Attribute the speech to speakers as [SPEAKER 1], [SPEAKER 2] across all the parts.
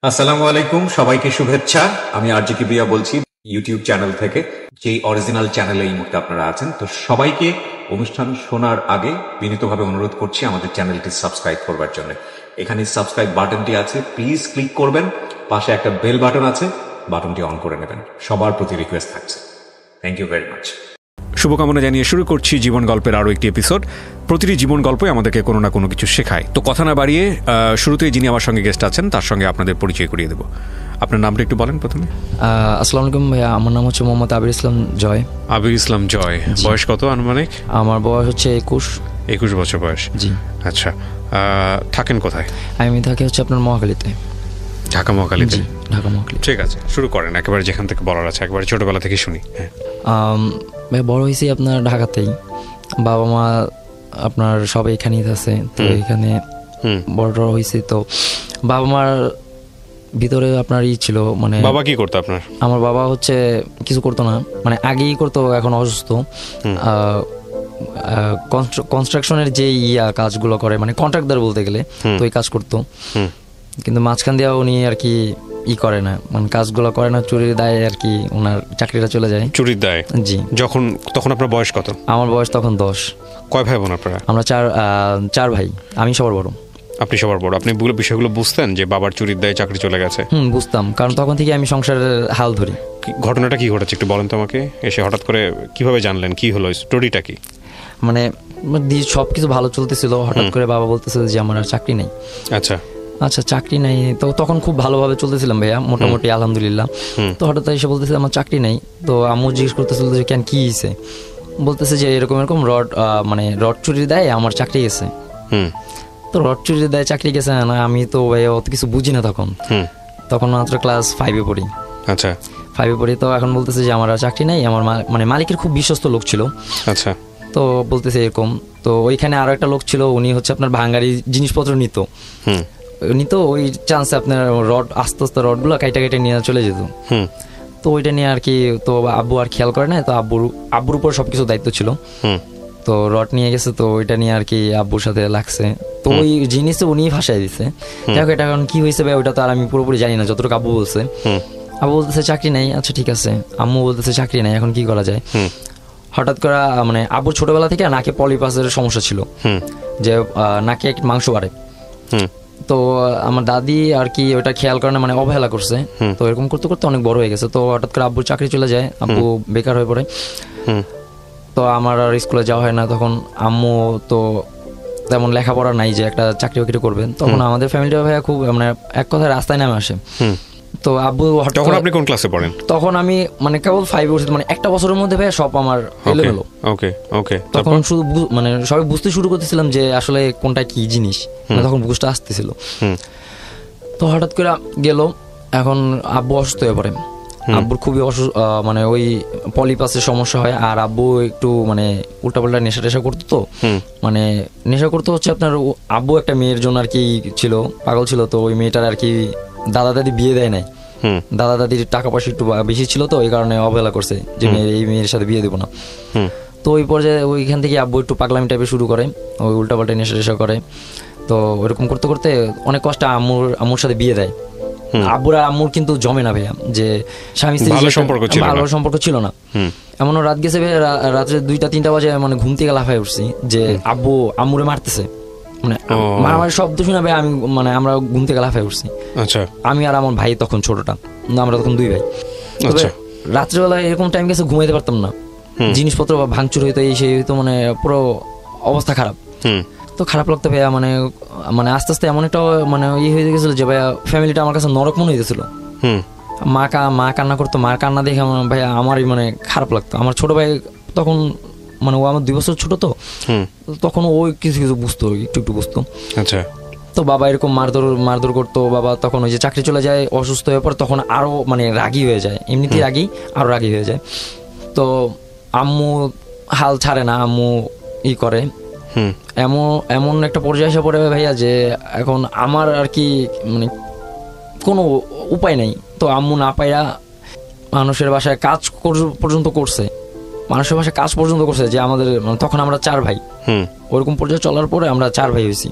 [SPEAKER 1] আসসালামু আলাইকুম, সবাইকে শুভেচ্ছা। আমি আরজিকে বিয়া বলছি ইউটিউব চ্যানেল থেকে, যেই অরিজিনাল চ্যানেলে এই মুহূর্তে আপনারা আছেন। তো সবাইকে অনুষ্ঠান শোনার আগে বিনীতভাবে অনুরোধ করছি আমাদের চ্যানেলটি সাবস্ক্রাইব করবার জন্য। এখানে সাবস্ক্রাইব বাটনটি আছে, প্লিজ ক্লিক করবেন। পাশে একটা বেল বাটন আছে, বাটনটি অন করে নেবেন। সবার প্রতি রিকোয়েস্ট থাকছে। Thank you very much.
[SPEAKER 2] শুভকামনা জানিয়ে শুরু করছি জীবন গল্পের আরও একটি এপিসোড। প্রতিটি জীবন গল্পই আমাদেরকে কোনো না কোনো কিছু শেখায়। তো কথা না বাড়িয়ে শুরুতেই যিনি আমার সঙ্গে গেস্ট আছেন তার সঙ্গে আপনাদের পরিচয় করিয়ে দেবো। আপনার নামটা একটু বলেন প্রথমে।
[SPEAKER 3] আসসালামু আলাইকুম ভাইয়া, আমার নাম হচ্ছে মোহাম্মদ আবির ইসলাম জয়।
[SPEAKER 2] আবির ইসলাম জয়, বয়স কত আনুমানিক?
[SPEAKER 3] আমার বয়স হচ্ছে
[SPEAKER 2] 21 বছর বয়স।
[SPEAKER 3] জি।
[SPEAKER 2] আচ্ছা, থাকেন কোথায়?
[SPEAKER 3] আমি থাকি হচ্ছে আপনার মহাখালীতে।
[SPEAKER 2] ঢাকা মহাখালীতে?
[SPEAKER 3] ঢাকা মহাখালী।
[SPEAKER 2] ঠিক আছে, শুরু করেন একেবারে যেখান থেকে বলার আছে, একেবারে ছোটবেলা থেকে শুনি। হ্যাঁ,
[SPEAKER 3] ভাই বড় হয়েছি আপনার ঢাকাতেই। বাবা মা আপনার সবাই এখানেই আছে, তো এখানে বড় হয়েছি। তো বাবা মার ভিতরে আপনার ছিল, মানে
[SPEAKER 2] বাবা কি করতো আপনার?
[SPEAKER 3] আমার বাবা হচ্ছে কিছু করতো না, মানে আগেই করতো, এখন অসুস্থ। কনস্ট্রাকশনের যে কাজগুলো করে, মানে কন্ট্রাক্টর বলতে গেলে, তো এই কাজ করতো। কিন্তু মাঝখান দিয়ে উনি আর কি করে না, মানে কাজগুলো করে না, চুরির দায়ে আর কি ওনার চাকরিটা চলে যায়।
[SPEAKER 2] চুরির দায়ে? জি। তখন আপনার বয়স কত?
[SPEAKER 3] আমার বয়স তখন 10।
[SPEAKER 2] কয় ভাই বোন আপনারা?
[SPEAKER 3] আমরা চার ভাই, আমি সবার বড়।
[SPEAKER 2] আপনি সবার বড়। আপনি বিষয়গুলো বুঝতেন যে বাবার চুরির দায়ে চাকরি চলে গেছে?
[SPEAKER 3] বুঝতাম, কারণ তখন থেকে আমি সংসারের হাল ধরি।
[SPEAKER 2] ঘটনাটা কি ঘটেছে একটু বলেন তো আমাকে। এসে হঠাৎ করে কিভাবে জানলেন, কি হলো, স্টোরিটা কি?
[SPEAKER 3] মানে সবকিছু ভালো চলতেছিল, হঠাৎ করে বাবা বলতেছিল যে আমার আর চাকরি নেই। আচ্ছা চাকরি নাই, তো তখন খুব ভালোভাবে চলতেছিলাম ভাইয়া, মোটামুটি আলহামদুলিল্লাহ। তো হঠাৎ এসে বলতেছে আমার চাকরি নাই। তো আম্মু জিজ্ঞেস করতেছিল যে কেন, কি হয়েছে? বলতেছে যে এরকম এরকম রড চুরির দেয় আমার চাকরি গেছে। তো রড চুরির দেয় চাকরি গেছে না, আমি তো ভাইয়া অত কিছু বুঝি না তখন মাত্র ক্লাস 5-এ পড়ি।
[SPEAKER 2] আচ্ছা,
[SPEAKER 3] 5-এ পড়ি। তো এখন বলতেছে যে আমার আর চাকরি নাই। আমার মানে মালিকের খুব বিশ্বস্ত লোক ছিল।
[SPEAKER 2] আচ্ছা।
[SPEAKER 3] তো বলতেছে এরকম। তো ওইখানে আরো একটা লোক ছিল, উনি হচ্ছে আপনার ভাঙ্গারি জিনিসপত্র নিত। ওই চান্সে আপনার আস্তে আস্তে রডগুলো কাইটা নিয়ে চলে যেত। তো ওইটা নিয়ে আর কি, তো আব্বু আর খেয়াল করে না, তো আব্বুর উপর সবকিছু দায়িত্ব ছিল। তো রড নিয়ে গেছে, তো ওইটা নিয়ে আর কি আব্বুর সাথে লাগছে। তো ওই জিনিসটা উনি ভাসায় দিচ্ছে। দেখো এটা এখন কি হয়েছে ভাই, ওইটা তো আর আমি পুরোপুরি জানি না, যতটুকু আব্বু বলছে। আব্বু বলতেছে চাকরি নাই। আচ্ছা ঠিক আছে। আম্মু বলতেছে চাকরি নাই, এখন কি করা যায়? হঠাৎ করে মানে আব্বুর ছোটবেলা থেকে নাকে পলিপাসের সমস্যা ছিল, যে নাকে একটু মাংস বাড়ে। তো আমার দাদি আর কি ওটা খেয়াল করে না, মানে অবহেলা করছে। তো এরকম করতে করতে অনেক বড় হয়ে গেছে। তো হঠাৎ করে আব্বুর চাকরি চলে যায়, আব্বু বেকার হয়ে পড়ে। তো আমার আর স্কুলে যাওয়া হয় না। তখন আম্মু তো তেমন লেখাপড়া নাই যে একটা চাকরি বাকরি করবেন। তখন আমাদের ফ্যামিলিটা ভাইয়া খুব মানে এক কথায় রাস্তায় নামে আসে। তো আব্বু,
[SPEAKER 2] তখন আপনি কোন ক্লাসে পড়েন?
[SPEAKER 3] তখন আমি মানে কেবল 5 বছর, মানে একটা বছরের মধ্যে ভাইয়া সব আমার এলোমেলো।
[SPEAKER 2] ওকে।
[SPEAKER 3] তখন শুধু মানে সবাই বুঝতে শুরু করতেছিলাম যে আসলে কোনটা কি জিনিস, তখন বুঝতে আসতেছিল। তো হঠাৎ করে গেল, এখন আব্বু অসুস্থ হয়ে পড়ে। আব্বুর খুবই মানে ওই পলিপাসের সমস্যা হয়। আর আব্বু একটু মানে উল্টাপাল্টা নেশা করতো। তো মানে নেশা করতে হচ্ছে আপনার, আব্বু একটা মেয়ের জন্য আর কি ছিল, পাগল ছিল। তো ওই মেয়েটার আর কি দাদা দাদি বিয়ে দেয় নাই। দাদা দাদির টাকা পয়সা একটু বেশি ছিল, তো এই কারণে অবহেলা করছে যে এই মেয়ের সাথে বিয়ে দেবো না। তো ওই পর্যায়ে ওইখান থেকে আব্বু একটু পাগলামি টাইপের শুরু করে, ওই উল্টাপাল্টা নেশা করে। তো ওইরকম করতে করতে অনেক কষ্টে আম্মুর সাথে বিয়ে দেয়। আব্বুর আর আম্মুর কিন্তু জমে না ভাইয়া, যে স্বামী স্ত্রী ভালো সম্পর্ক ছিল না। এমনও রাত গেছে ভাইয়া, রাত্রে 2টা-3টা বাজে মানে ঘুম থেকে লাফায় উঠছি যে আব্বু আম্মুরে মারতেছে। মানে মারামারি শব্দ শুনে ভাই আমি মানে আমরা ঘুম থেকে লাফায় উঠছি। আমি আর আমার ভাই তখন ছোটটা, আমরা তখন 2 ভাই। রাত্রেবেলা এরকম টাইম গেছে, ঘুমাইতে পারতাম না, জিনিসপত্র ভাঙচুর হইতো, এই সেই হইতো, মানে পুরো অবস্থা খারাপ। তো খারাপ লাগতো ভাইয়া, মানে আস্তে আস্তে এমন একটা মানে হয়ে গেছিল যে ভাইয়া ফ্যামিলিটা আমার কাছে নরক মনে হইতেছিল। মা কান্না করতো, মার কান্না দেখে ভাইয়া আমারই মানে খারাপ লাগতো। আমার ছোট ভাই তখন মানে ও আমার 2 বছর ছোট, তো তখন ওই কিছু কিছু বুঝতো, একটু বুঝতো।
[SPEAKER 2] আচ্ছা।
[SPEAKER 3] তো বাবা এরকম মারধর করতো। বাবা তখন ওই যে চাকরি চলে যায়, অসুস্থ হয়ে পড়ে, তখন আরো মানে রাগী হয়ে যায়, এমনিতেই রাগী, আরো রাগী হয়ে যায়। তো আম্মু হাল ছাড়ে না, আম্মু করে। এমন একটা পর্যায়ে এসে পড়ে ভাইয়া যে এখন আমার আর কি মানে কোনো উপায় নাই। তো আম্মু না পাইয়া মানুষের বাসায় কাজ পর্যন্ত করছে, যে আমাদের তখন আমরা 4 ভাই। ওরকম পর্যায়ে চলার পরে আমরা 4 ভাই হয়েছি।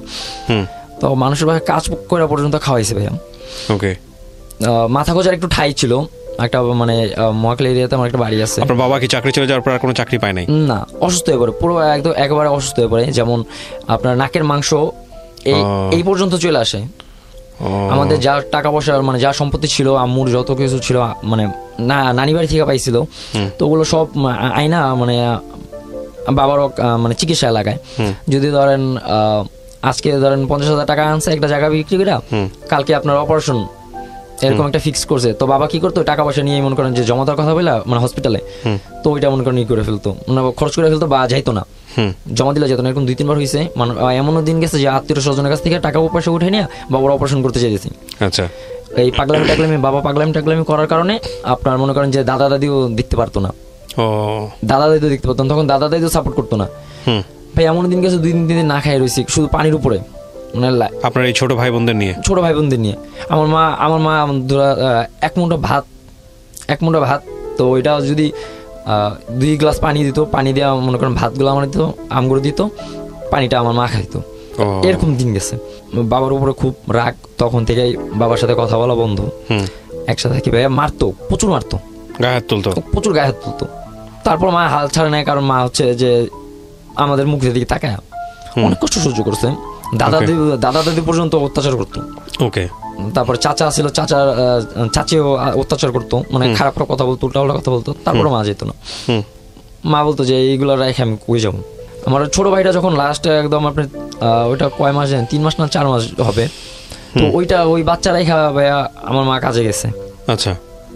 [SPEAKER 3] তো মানুষের বাসায় কাজ করে পর্যন্ত খাওয়াইছে ভাইয়া। মাথা গোজার একটু ঠাই ছিল একটা, মানে মহাখালী এরিয়াতে আমার একটা বাড়ি আছে।
[SPEAKER 2] আপনার বাবা কি চাকরি চলে যাওয়ার পর আর কোনো চাকরি পায় নাই?
[SPEAKER 3] না, অসুস্থ হয়ে পড়ে, পুরো একদম একেবারে অসুস্থ হয়ে পড়ে। যেমন আপনার নাকের মাংস এই পর্যন্ত চলে আসে। আমাদের যা টাকা পয়সা, মানে যা সম্পত্তি ছিল, আম্মুর যত কিছু ছিল, মানে নানি বাড়ি থেকে পাইছিল, তো ওগুলো সব আইনা মানে বাবারও মানে চিকিৎসা লাগায়। যদি ধরেন আজকে ধরেন 50,000 টাকা আনছে একটা জায়গা বিক্রি করে, কালকে আপনার অপারেশন এরকম একটা ফিক্স করছে, তো বাবা কি করতো, টাকা পয়সা নিয়ে মনে করেন যে জমা দেওয়ার কথা বলে মানে হসপিটালে, তো ওইটা মনে করেন করে ফেলতো, মানে খরচ করে ফেলতো, বা যাইতো না, জমা দিলে যেত না। এরকম 2-3 বার হয়েছে। মানে এমনও দিন গেছে যে আত্মীয় স্বজনের কাছ থেকে টাকা পয়সা উঠে নিয়ে বাবার অপারেশন করতে চাইতেছি।
[SPEAKER 2] আচ্ছা,
[SPEAKER 3] এই বাবা পাগলামি করার কারণে আপনার মনে করেন যে দাদা দাদিও দেখতে পারতো না, দাদা দাদিও দেখতে পারতো না, তখন দাদা দাদিও সাপোর্ট করতো না। ভাই এমন দিন গেছে 2-3 দিন না খাই রয়েছি শুধু পানির উপরে, মানে
[SPEAKER 2] আপনার এই ছোট ভাই বোনদের নিয়ে। আমার মা এক মুঠো ভাত, তো ওইটা যদি 2 গ্লাস পানি দিত, পানি দেওয়া মনে করেন ভাতগুলো আমার দিত, আমগুলো দিত, পানিটা আমার মা খাইত। এরকম দিন গেছে। বাবার উপরে খুব রাগ, তখন থেকেই বাবার সাথে কথা বলা বন্ধ। একসাথে থাকি, ভাইয়া মারতো, প্রচুর মারতো, গায়ে হাত তুলতো,
[SPEAKER 3] প্রচুর গায়ে হাত তুলতো। তারপর মা হাল ছাড়ে নাই, কারণ মা হচ্ছে যে আমাদের মুখের দিকে তাকায় অনেক কষ্ট সহ্য করছে। দাদা দাদি পর্যন্ত অত্যাচার করতো। ওকে, তারপরে চাচা ছিল, চাচিও অত্যাচার করতো, মানে খারাপ কথা বলতো, উল্টা কথা বলতো। তারপরে মা যেত না, মা বলতো যে এইগুলো রেখে আমি কই যাবো। আমার ছোট ভাইটা যখন লাস্টে একদম আপনি ওইটা কয় মাস জানেন, 3 মাস না 4 মাস হবে, তো ওই বাচ্চা রেখা ভাইয়া আমার মা কাজে গেছে। আচ্ছা,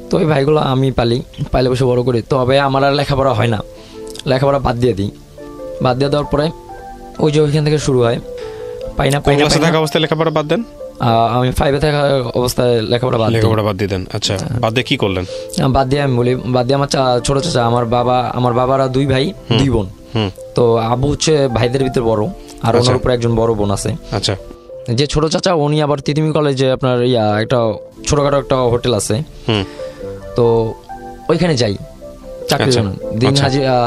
[SPEAKER 3] তো ওই ভাইগুলো আমি পাইলে বসে বড় করি। তো ভাইয়া আমার আর লেখাপড়া হয় না, লেখাপড়া বাদ দিয়ে দেওয়ার পরে ওই যে ওইখান থেকে শুরু হয়। অবস্থায় লেখাপড়া বাদ দেন? আমি 5-এ থাকা অবস্থায় লেখাপড়া বাদ দিতেন। আচ্ছা, বাদ দিয়ে কি করলেন? বাদ দিয়ে আমি বলি, বাদ দিয়ে আমার ছোট চাচা, আমার বাবারা 2 ভাই 2 বোন। তো আবু হচ্ছে ভাইদের ভিতরে বড়, আর ওনার উপরে একজন বড় বোন আছে। আচ্ছা, যে ছোট চাচা উনি আবার তিতুমি কলেজে আপনার একটা ছোটখাটো একটা হোটেল আছে, তো ওইখানে যাই চাকরির জন্য। দিন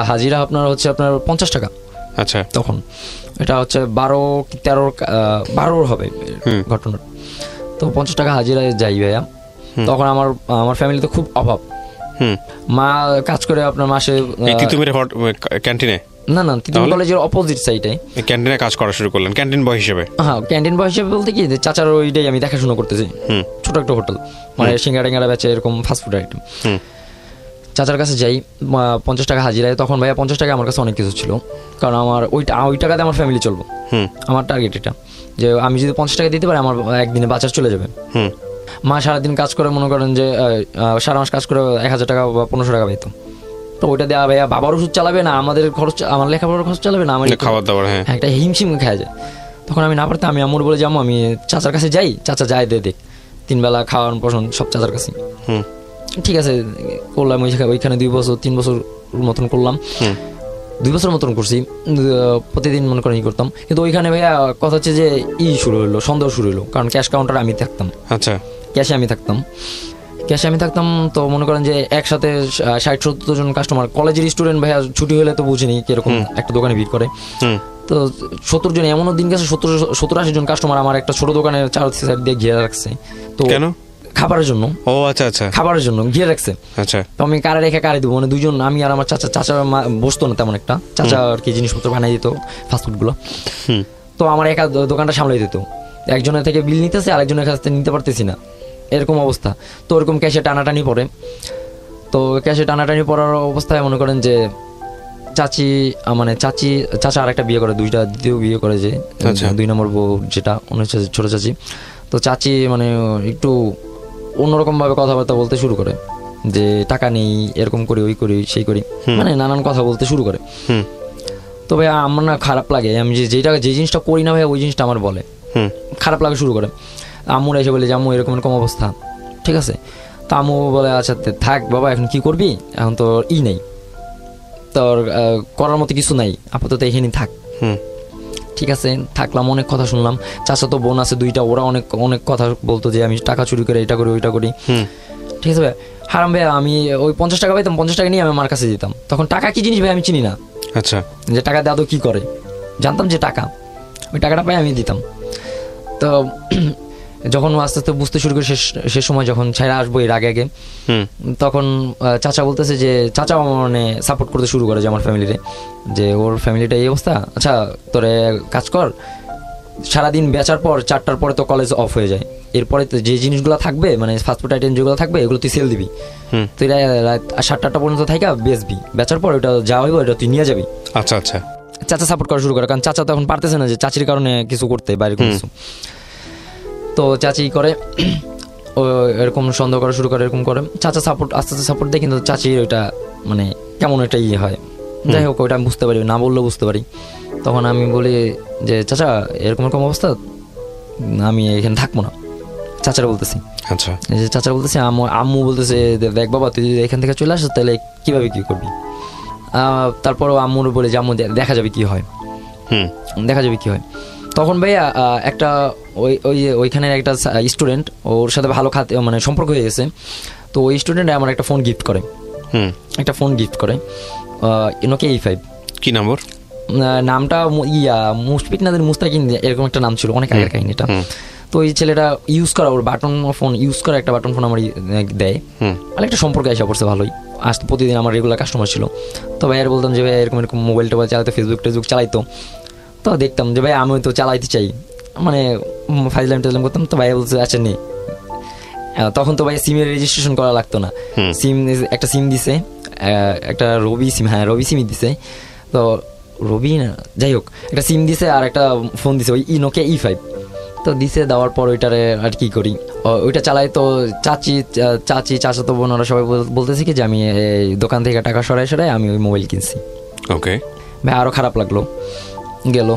[SPEAKER 3] হাজিরা আপনার হচ্ছে আপনার 50 টাকা। আচ্ছা, তখন এটা হচ্ছে 12 হবে ঘটনা। তো 50 টাকা হাজিরায় যাই ভাইয়া। তখন আমার ফ্যামিলিতে খুব অভাব। মা কাজ করে আপনার মাসে ক্যান্টিনে, না তিতুমি কলেজের অপোজিট সাইডে ক্যান্টিনে কাজ করা শুরু করলেন। ক্যান্টিন বয় হিসেবে? হ্যাঁ, ক্যান্টিন বয় হিসেবে বলতে কি, চাচার ওইটাই আমি দেখাশোনা করতেছি, ছোট একটা হোটেল, মানে সিঙ্গাড়া বেচে, এরকম ফাস্টফুড আইটেম। চাচার কাছে যাই, 50 টাকা হাজিরায়। তখন ভাইয়া 50 টাকা আমার কাছে অনেক কিছু ছিল, কারণ আমার ওই টাকাতে আমার ফ্যামিলি চলবো। আমার টার্গেট এটা, যে আমি যদি 50 টাকা দিতে পারি আমার একদিনে বাজার চলে যাবে। মা সারাদিন কাজ করে মনে করেন যে সারা মাস কাজ করে 1000 টাকা বা 1500 টাকা পেতো। তো ওইটা দেওয়া ভাইয়া বাবার ওষুধ চালাবে না, আমাদের খরচ, আমার লেখাপড়ার খরচ চালাবে না, আমার খাবার দাবার একটা হিমশিম খাওয়া যায়। তখন আমি না পারতাম, আমি আম্মুর বলে যাবো আমি চাচার কাছে যাই, চাচা যায় দেখ 3 বেলা খাওয়ান পোষণ সব চাচার কাছে। ঠিক আছে, করলাম ওইখানে 2 বছর 3 বছর মতন করলাম। 2 বছর মতন করছি, প্রতিদিন মনে করেন করতাম। কিন্তু ওইখানে ভাইয়া কথা হচ্ছে যে শুরু হলো, সন্দেহ শুরু হলো, কারণ ক্যাশ কাউন্টারে আমি থাকতাম। আচ্ছা, ক্যাশে আমি থাকতাম। তো মনে করেন যে একসাথে 60-70 জন কাস্টমার, কলেজের স্টুডেন্ট ভাইয়া, ছুটি হলে তো বুঝিনি কিরকম একটা দোকানে ভিড় করে। তো 70 জন, এমনও দিন গেছে 70-80 জন কাস্টমার আমার একটা ছোট দোকানে 4 সাইড দিয়ে ঘিরে রাখছে। তো কেন? খাবারের জন্য। ও আচ্ছা আচ্ছা, খাবারের জন্য ঘিরে রাখছে। আচ্ছা, তো আমি কারে রেখে কারে দিব, মানে 2 জন, আমি আর আমার চাচা বসতো না তেমন একটা, চাচা আর কি জিনিসপত্র বানাই দিত ফাস্টফুড গুলো। তো আমার একা দোকানটা সামলাই দিত, একজনের থেকে বিল নিতেছে আরেকজনের কাছ থেকে নিতে পারতেছি না, এরকম অবস্থা। তো ওরকম ক্যাশে টানাটানি পড়ে। তো ক্যাশে টানাটানি পড়ার অবস্থায় মনে করেন যে চাচা আর একটা বিয়ে করে, 2টা দ্বিতীয় বিয়ে করে, যে 2 নম্বর বউ যেটা, ছোট চাচি। তো চাচি মানে একটু অন্যরকম ভাবে কথাবার্তা বলতে শুরু করে, যে টাকা নেই, এরকম করি, ওই করি, সেই করি, মানে নানান কথা বলতে শুরু করে। তো ভাই আমার না খারাপ লাগে, আমি যে জিনিসটা করি না ভাই, ওই জিনিসটা আমার বলে খারাপ লাগা শুরু করে। আম্মুরা এসে বলে যে আম্মু এরকম অবস্থা, ঠিক আছে। তো আম্মু বলে আচ্ছা থাক বাবা, এখন কি করবি, এখন তো নেই, তোর করার মতো কিছু নাই, আপাতত এখানে থাক। ঠিক আছে, থাকলাম, অনেক কথা শুনলাম। চাচা তো বোন আছে 2টা, ওরা অনেক কথা বলতো যে আমি টাকা চুরি করে এটা করি ওইটা করি। ঠিক আছে ভাই, হারাম ভাই, আমি ওই 50 টাকা পাইতাম, 50 টাকা নিয়ে আমি আমার কাছে দিতাম। তখন টাকা কি জিনিস ভাই আমি চিনি না। আচ্ছা, যে টাকা দাদু কি করে জানতাম, যে টাকা, ওই টাকাটা পাই আমি দিতাম। তো যখন আস্তে আস্তে বুঝতে শুরু করি সে সময় যখন ছাইরা আসবো এর আগে আগে, তখন চাচা বলতেছে যে চাচা মানে সাপোর্ট করতে শুরু করে যে আমার ফ্যামিলিতে, যে ওর ফ্যামিলিটা এই অবস্থা, আচ্ছা তোরে কাজ কর, সারাদিন বেচার পর 4টার পরে তো কলেজ অফ হয়ে যায়, এরপরে তো যে জিনিসগুলো থাকবে মানে ফাস্টফুড আইটেম যেগুলো থাকবে এগুলো তুই সেল দিবি, তুই রাত 7টা পর্যন্ত থাকা বেচবি, বেচার পর ওটা যা হইব ওটা তুই নিয়ে যাবি।
[SPEAKER 2] আচ্ছা আচ্ছা।
[SPEAKER 3] চাচা সাপোর্ট করা শুরু করে, কারণ চাচা তখন পারতেছে না যে চাচির কারণে কিছু করতে বাইরে কিছু, তো চাচি করে ও এরকম সন্দেহ করা শুরু করে, এরকম করে চাচা সাপোর্ট আস্তে আস্তে সাপোর্ট দেয়, কিন্তু চাচির ওইটা মানে কেমন একটা ইয়ে হয়, যাই হোক ওইটা আমি বুঝতে পারি, না বললেও বুঝতে পারি। তখন আমি বলি যে চাচা এরকম এরকম অবস্থা, আমি এখানে থাকবো না, চাচারা বলতেছি।
[SPEAKER 2] আচ্ছা।
[SPEAKER 3] যে চাচারা বলতেছে, আম্মু বলতেছে দেখ বাবা তুই যদি এখান থেকে চলে আসিস তাহলে কীভাবে কী করবি। তারপরও আম্মুর বলে যে আম্মু দেখা যাবে কী হয়, দেখা যাবে কী হয়। তখন ভাইয়া একটা ওইখানের একটা স্টুডেন্ট, ওর সাথে ভালো মানে সম্পর্ক হয়ে গেছে, তো ওই স্টুডেন্ট আমার একটা ফোন গিফট করে, Nokia E5।
[SPEAKER 2] কি নম্বর?
[SPEAKER 3] নামটা মুশফিক নাদের মুস্তাকিন এরকম একটা নাম ছিল, অনেক আগের কাহিনী এটা। তো ওই ছেলেটা ইউজ করা, ওর বাটন ফোন ইউজ করা, একটা বাটন ফোন আমার দেয়, আর একটা সম্পর্কে এসে পড়ছে ভালোই, আসতে প্রতিদিন আমার রেগুলার কাস্টমার ছিল। তো ভাইয়ার বলতাম যে ভাই এরকম এরকম মোবাইল টোবাইল চালাতে, ফেসবুক টেসবুক চালাইতো, তো দেখতাম যে ভাই আমি তো চালাইতে চাই, মানে ফাইজলাম টেজলাম করতাম। তো ভাই বলছে আচ্ছা নেই, তখন তো ভাই সিমের রেজিস্ট্রেশন করা লাগতো না, একটা সিম দিছে, একটা রবি সিম, হ্যাঁ রবি সিমই দিছে, তো রবি না যাই হোক একটা সিম দিছে আর একটা ফোন দিছে ওই Nokia E5। তো দিছে, দেওয়ার পর ওইটারে আর কি করি, ওইটা চালাই। তো চাচাতো বোন ওরা সবাই বলতেছে কি যে আমি দোকান থেকে টাকা সরাই আমি ওই মোবাইল কিনছি।
[SPEAKER 2] ওকে
[SPEAKER 3] ভাই আরও খারাপ লাগলো, গেল।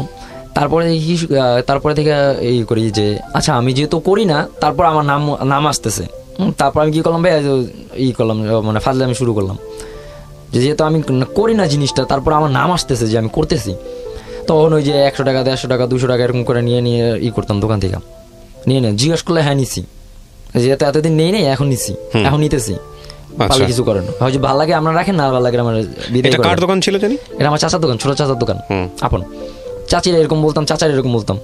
[SPEAKER 3] তারপরে থেকে এই করি যে আচ্ছা আমি যেহেতু করি না, তারপর আমার নাম আসতেছে, তারপর আমি কী করলাম ভাই করলাম মানে ফাজলামি শুরু করলাম, যেহেতু আমি করি না জিনিসটা, তারপর আমার নাম আসতেছে যে আমি করতেছি। তখন ওই যে 100 টাকা 150 টাকা 200 টাকা এরকম করে নিয়ে করতাম দোকান থেকে, নিয়ে জিজ্ঞেস করলে হ্যাঁ নিছি, যেহেতু এতদিন নেই এখন নিছি, এখন নিতেছি, পালে কিছু করেন হয়তো ভালো লাগে আমরা রাখেন, না ভালো লাগে আমার বিদায়।
[SPEAKER 2] এটা কার দোকান ছিল জানি?
[SPEAKER 3] এটা আমার চাচার দোকান, ছোট চাচার দোকান। আপন চাচিরা এরকম বলতাম, চাচার এরকম বলতাম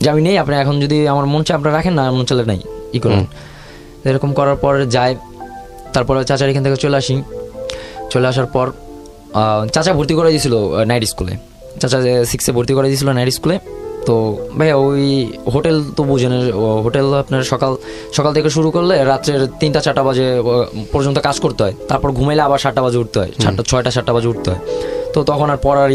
[SPEAKER 3] যে আমি নেই, আপনি এখন যদি আমার মন চায় আপনারা রাখেন, না মন চাইলে নাই করেন। এরকম করার পর যায়, তারপরে চাচার এখান থেকে চলে আসার পর চাচা ভর্তি করে দিয়েছিল নাইট স্কুলে, চাচা 6-এ ভর্তি করে দিয়েছিল নাইট স্কুলে। তো ভাইয়া ওই হোটেল তো বুঝেন, হোটেল আপনার সকাল থেকে শুরু করলে রাত্রের 3টা-4টা বাজে পর্যন্ত কাজ করতে হয়, তারপর ঘুমাইলে আবার 7টা বাজে উঠতে হয়, 6টা-7টা বাজে উঠতে হয়। তো তখন আর পড়ার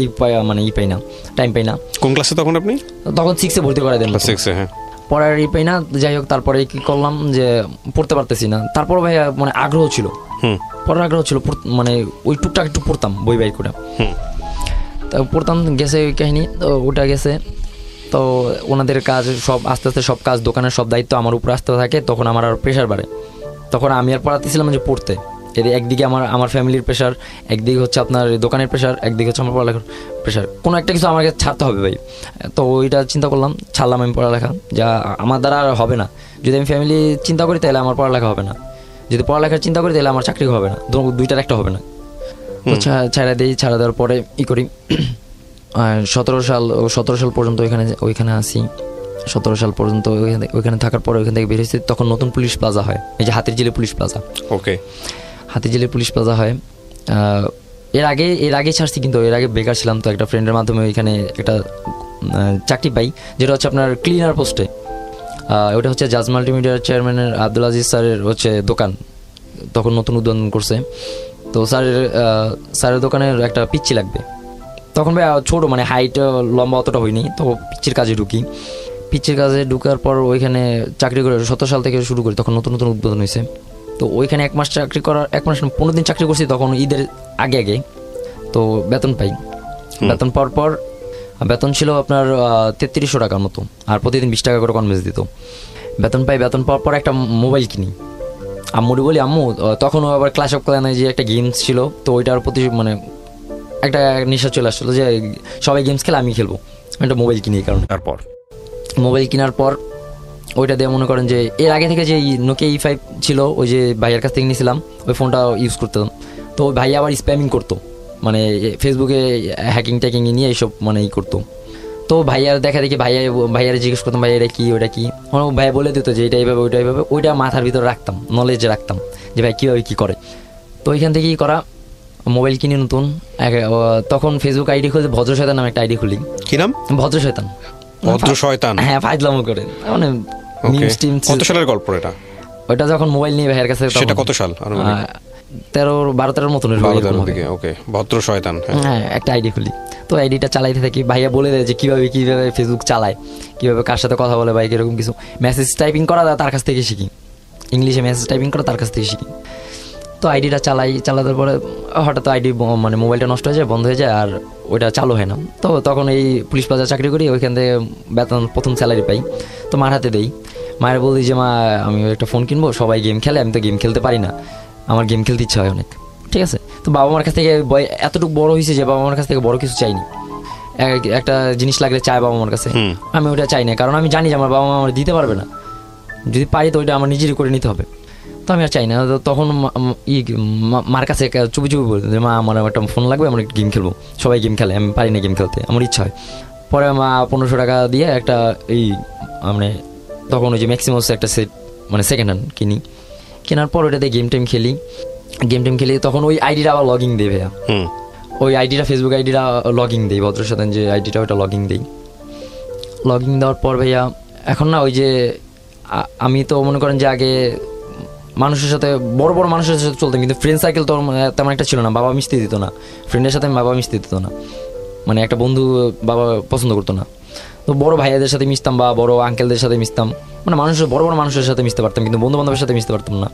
[SPEAKER 3] পাই না, টাইম পাই না।
[SPEAKER 2] কোন ক্লাসে তখন আপনি?
[SPEAKER 3] তখন 6-এ ভর্তি করে দেন,
[SPEAKER 2] 6-এ। হ্যাঁ,
[SPEAKER 3] পড়ার পাই না। যাই হোক তারপরে কি করলাম যে পড়তে পারতেছি না, তারপর ভাইয়া মানে আগ্রহ ছিল, পড়ার আগ্রহ ছিল, মানে ওই টুকটাক একটু পড়তাম বই বাই করে, তা পড়তাম। গেছে ওই কাহিনী, তো ওটা গেছে। তো ওনাদের কাজ সব আস্তে আস্তে সব কাজ, দোকানের সব দায়িত্ব আমার উপরে আসতে থাকে, তখন আমার আর প্রেশার বাড়ে। তখন আমি আর পড়াতেছিলাম যে পড়তে, একদিকে আমার ফ্যামিলির প্রেশার, একদিকে হচ্ছে আপনার দোকানের প্রেশার, একদিকে হচ্ছে আমার পড়ালেখার প্রেশার, কোনো একটা কিছু আমাকে ছাড়তে হবে ভাই। তো ওইটা চিন্তা করলাম, ছাড়লাম আমি পড়ালেখা, যা আমার দ্বারা আর হবে না। যদি আমি ফ্যামিলি চিন্তা করি তাহলে আমার পড়ালেখা হবে না, যদি পড়ালেখার চিন্তা করি তাহলে আমার চাকরি হবে না, দুইটার একটা হবে না। তো ছাড়া দেওয়ার পরে করি 17 সাল পর্যন্ত ওইখানে আসি। 17 সাল পর্যন্ত ওইখানে থাকার পরে ওইখান থেকে বেরিয়েছি। তখন নতুন পুলিশ প্লাজা হয়, এই যে হাতিরঝিলে পুলিশ প্লাজা।
[SPEAKER 2] ওকে,
[SPEAKER 3] হাতিরঝিলে পুলিশ প্লাজা হয়। এর আগে ছাড়ছি, কিন্তু এর আগে বেকার ছিলাম, তো একটা ফ্রেন্ডের মাধ্যমে ওইখানে একটা চাকরি পাই, যেটা হচ্ছে আপনার ক্লিনার পোস্টে। ওটা হচ্ছে জাজ মাল্টিমিডিয়ার চেয়ারম্যানের আব্দুল আজিজ স্যারের হচ্ছে দোকান, তখন নতুন উদ্বোধন করছে। তো স্যারের দোকানের একটা পিচ্ছি লাগবে, তখন ভাই ছোটো মানে হাইট লম্বা অতটা হয়নি, তো পিচ্ছির কাজে ঢুকার পর ওইখানে চাকরি করে 17 সাল থেকে শুরু করি, তখন নতুন উদ্বোধন হয়েছে। তো ওইখানে 1 মাস 15 দিন চাকরি করছি, তখন ঈদের আগে। তো বেতন পাই, বেতন পাওয়ার পর বেতন ছিল আপনার 3300 টাকার মতো, আর প্রতিদিন 20 টাকা করে কনভেন্স দিত। বেতন পাওয়ার পর একটা মোবাইল কিনি, আম্মুরি বলি আম্মু, তখনও আবার ক্লাস অফ ক্ল্যানে যে একটা গেমস ছিল, তো ওইটার প্রতি মানে একটা নেশা চলে আসছিলো যে সবাই গেমস খেলে আমি খেলবো, একটা মোবাইল কিনি। কারণ
[SPEAKER 2] তারপর
[SPEAKER 3] মোবাইল কেনার পর ওইটা দিয়ে মনে করেন যে এর আগে থেকে যে Nokia E5 ছিল, ওই যে ভাইয়ের কাছ থেকে নিয়েছিলাম, ওই ফোনটা ইউজ করতাম। তো ভাই আবার স্প্যামিং করতো, মানে ফেসবুকে হ্যাকিং নিয়ে এইসব মানে করতো। তো ভাইয়ার দেখা দেখি ভাইয়ারে জিজ্ঞেস করতাম ভাই এটা কি ওটা কি, ভাই বলে দিত যে এটা এইভাবে ওইটা এইভাবে, ওইটা মাথার ভিতরে রাখতাম, নলেজ রাখতাম যে ভাই কীভাবে কী করে। তো ওইখান থেকেই করা, মোবাইল কিনে নতুন তখন ফেসবুক আইডি খুলে ভদ্র শয়তান নামে একটা আইডি খুলি।
[SPEAKER 2] কি নাম?
[SPEAKER 3] ভদ্র শয়তান।
[SPEAKER 2] ভদ্র শয়তান,
[SPEAKER 3] হ্যাঁ, ফাজলামো করে মানে মিমস টিমস।
[SPEAKER 2] কত সালের গল্প এটা?
[SPEAKER 3] ওইটা যখন মোবাইল নিয়ে ভাইয়ের কাছে,
[SPEAKER 2] সেটা কত সাল?
[SPEAKER 3] 12-13 মতন।
[SPEAKER 2] ওকে, ভদ্র শয়তান।
[SPEAKER 3] হ্যাঁ, একটা আইডি খুলি। তো আইডিটা চালাইতে থাকি, ভাইয়া বলে দেয় যে কীভাবে ফেসবুক চালায়, কীভাবে কার সাথে কথা বলে, ভাই এরকম কিছু মেসেজ টাইপিং করা তার কাছ থেকে শিখি, ইংলিশে মেসেজ টাইপিং করা তার কাছ থেকে শিখি। তো আইডিটা চালানোর পরে হঠাৎ আইডি মানে মোবাইলটা নষ্ট হয়ে যায়, বন্ধ হয়ে যায়, আর ওইটা চালু হয় না। তো তখন এই পুলিশ প্লাজা চাকরি করি, ওইখান থেকে বেতন প্রথম স্যালারি পাই। তো মার হাতে দেই, মায়ের বলি যে মা আমি একটা ফোন কিনবো, সবাই গেম খেলে, আমি তো গেম খেলতে পারি না, আমার গেম খেলতে ইচ্ছা হয় অনেক। ঠিক আছে, তো বাবা মার কাছ থেকে এতটুকু বড় হয়েছে যে বাবা মার কাছ থেকে বড় কিছু চাইনি। একটা জিনিস লাগলে চায় বাবা মার কাছে, আমি ওটা চাই না, কারণ আমি জানি যে আমার বাবা মা আমার দিতে পারবে না। যদি পারি তো ওইটা আমার নিজেরই করে নিতে হবে, তো আমি আর চাই না। তখন মার কাছে চুপি চুপি বলি যে মা আমার একটা ফোন লাগবে, আমার গেম খেলবো, সবাই গেম খেলে, আমি পারি না গেম খেলতে, আমার ইচ্ছা হয়। পরে মা 1500 টাকা দিয়ে একটা এই মানে তখন ওই যে ম্যাক্সিমাস একটা সেট মানে সেকেন্ড হ্যান্ড কিনি। কেনার পর ওইটাতে গেম টেম খেলি, তখন ওই আইডিটা আবার লগিং দেই ভাইয়া, ওই আইডিটা ফেসবুক আইডিটা লগিং দেই, ভদ্র শয়তান যে আইডিটা ওইটা লগিং দেওয়ার পর ভাইয়া এখন না ওই যে আমি তো মনে করেন যে আগে মানুষের সাথে বড় বড় মানুষের সাথে চলতাম, কিন্তু ফ্রেন্ড সার্কেল তো তেমন একটা ছিল না, বাবা মিশতে দিত না ফ্রেন্ডের সাথে, বাবা মিশতে দিত না, মানে একটা বন্ধু বাবা পছন্দ করতো না। তো বড় ভাইয়াদের সাথে মিশতাম বা বড় আঙ্কেলদের সাথে মিশতাম, মানে বড় বড় মানুষের সাথে মিশতে পারতাম, কিন্তু বন্ধু বান্ধবের সাথে মিশতে পারতাম না।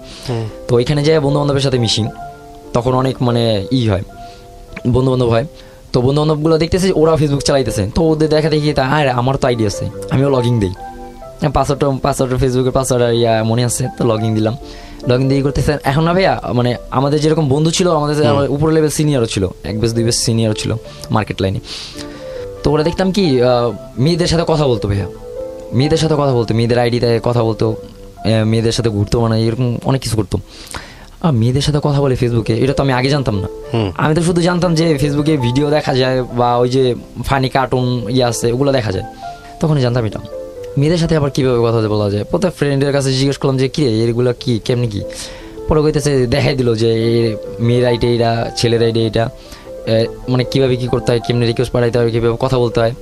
[SPEAKER 3] তো ওইখানে যাই বন্ধু বান্ধবের সাথে মিশি, তখন অনেক মানে হয়, বন্ধু বান্ধব হয়। তো বন্ধু বান্ধবগুলো দেখতেছে ওরা ফেসবুক চালাইতেছে, তো ওদের দেখা দেখি আরে আমার তো আইডি আছে, আমিও লগইন দিই, পাসওয়ার্ড ফেসবুকের পাসওয়ার্ড মনে আছে, তো লগইন দিয়ে করতেছে। এখন না ভাইয়া মানে আমাদের যেরকম বন্ধু ছিল, আমাদের উপর লেভেল সিনিয়রও ছিল, 1 বেস 2 বেস সিনিয়রও ছিল মার্কেট লাইনে। তো ওরা দেখতাম কি মেয়েদের সাথে কথা বলতো ভাইয়া, মেয়েদের আইডিতে কথা বলতো, মেয়েদের সাথে ঘুরতো, মানে এরকম অনেক কিছু করতো। মেয়েদের সাথে কথা বলে ফেসবুকে, এটা তো আমি আগে জানতাম না। আমি তো শুধু জানতাম যে ফেসবুকে ভিডিও দেখা যায় বা ওই যে ফানি কার্টুন আছে ওগুলো দেখা যায়, তখনই জানতাম এটা। মেয়েদের সাথে আবার কীভাবে কথা বলা যায়, প্রত্যেক ফ্রেন্ডের কাছে জিজ্ঞেস করলাম যে কী এগুলো কী কেমনি কী, পরে কইতেছে দেখাই দিল যে মেয়ের আইডি এটা, ছেলের আইডি এটা, মানে কীভাবে কী করতে হয়, কেমনি রিকোয়েস্ট পাঠাইতে হয়, কীভাবে কথা বলতে হয়,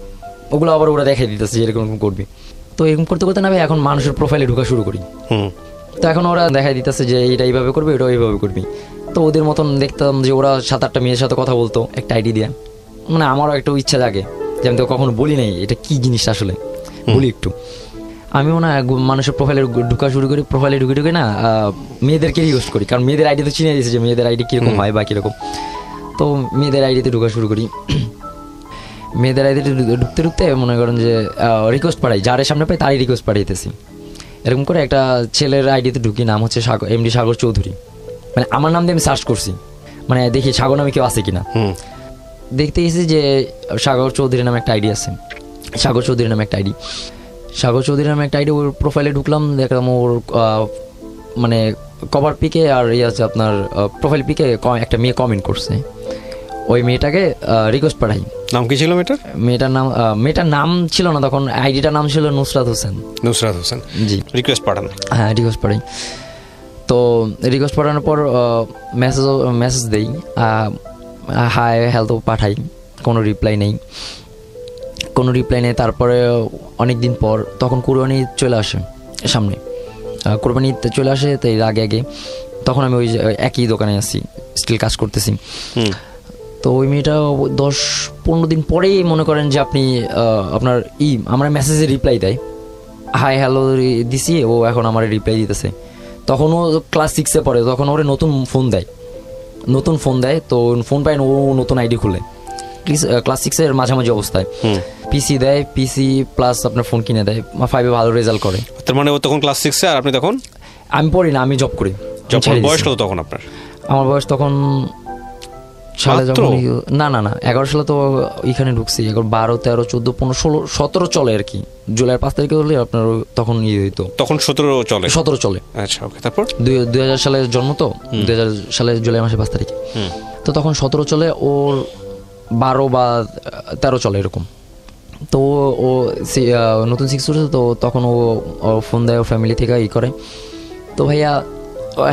[SPEAKER 3] ওগুলো আবার ওরা দেখাই দিতেছে যে এরকম করবি। তো এরকম করতে করতে না ভাই এখন মানুষের প্রোফাইলে ঢোকা শুরু করি। তো এখন ওরা দেখাই দিতেছে যে এটা এইভাবে করবি, ওটা এইভাবে করবি। তো ওদের মতন দেখতাম যে ওরা 7-8টা মেয়ের সাথে কথা বলতো একটা আইডি দিয়ে, মানে আমারও একটু ইচ্ছা জাগে যে আমি তো কখনো বলি নাই এটা কী জিনিস, আসলে বলি একটু। আমিও না মানুষের প্রোফাইলে ঢুকা শুরু করি, প্রোফাইলে ঢুকে না মেয়েদেরকে রিকোয়েস্ট করি, কারণ মেয়েদের আইডি তো চিনে দিয়েছে যে মেয়েদের আইডি কীরকম হয় বা কীরকম। তো মেয়েদের আইডিতে ঢুকা শুরু করি, মেয়েদের আইডিতে ঢুকতে মনে করেন যে রিকোয়েস্ট পাঠাই, যার সামনে পাই তারই রিকোয়েস্ট পাঠাইতেছি। এরকম করে একটা ছেলের আইডিতে ঢুকি, নাম হচ্ছে এমডি সাগর চৌধুরী, মানে আমার নাম দিয়ে আমি সার্চ করছি, মানে দেখি সাগর নামে কেউ আছে কিনা। দেখতে গেছি যে সাগর চৌধুরী নামে একটা আইডি আছে, সাগর চৌধুরী নামে একটা আইডি, ওর প্রোফাইলে ঢুকলাম, দেখলাম ওর মানে কভার পিকে আর আছে আপনার প্রোফাইল পিকে একটা মেয়ে কমেন্ট করছে, ওই মেয়েটাকে রিকোয়েস্ট পাঠাই।
[SPEAKER 2] নাম কি ছিল
[SPEAKER 3] মেয়েটার নাম ছিল না তখন, আইডিটার নাম ছিল নুসরাত হোসেন। জি, রিকোয়েস্ট পাঠান। হ্যাঁ, রিকোয়েস্ট পাঠাই। তো রিকোয়েস্ট পাঠানোর পর মেসেজ দেই, হাই হ্যালো পাঠাই, কোনো রিপ্লাই নেই। তারপরে অনেক দিন পর তখন কুরবানি চলে আসে সামনে, কুরবানি চলে আসে, তো এর আগে তখন আমি ওই একই দোকানে আছি, স্টিল কাজ করতেছি। তো ওই মেয়েটা 10-15 দিন পরেই মনে করেন যে আপনি আপনার আমার মেসেজে রিপ্লাই দেয়, হাই হ্যালো দিছি, ও এখন আমার রিপ্লাই দিতেছে। তখন ও ক্লাস 6-এ পড়ে, তখন ওরে নতুন ফোন দেয়, তো ফোন পায় ও নতুন আইডি খুলে, ক্লাস 6-এর মাঝামাঝি অবস্থায় পিসি দেয়, পিসি প্লাস আপনার ফোন কিনে দেয়, 5-এ ভালো রেজাল্ট করে।
[SPEAKER 2] তার মানে ও তখন ক্লাস 6-এ আর আপনি তখন?
[SPEAKER 3] আমি পড়ি না, আমি জব করি।
[SPEAKER 2] বয়স কত তখন আপনার?
[SPEAKER 3] আমার বয়স তখন সালে যখন না 11 সালে তো এখানে ঢুকছি, 12, 13, 14, 15, 16, 17 চলে আর কি। জুলাইয়ের 5 তারিখে হলে আপনার তখন হইতো, তখন 17 চলে।
[SPEAKER 2] আচ্ছা, ওকে। তারপর
[SPEAKER 3] 2000 সালের জন্ম, তো 2000 সালে জুলাই মাসের 5 তারিখে, তো তখন 17 চলে, ওর 12 বা 13 চলে এরকম। তো ও নতুন 6 উঠেছে, তো তখন ও ফোন দেয় ও ফ্যামিলি থেকে করে। তো ভাইয়া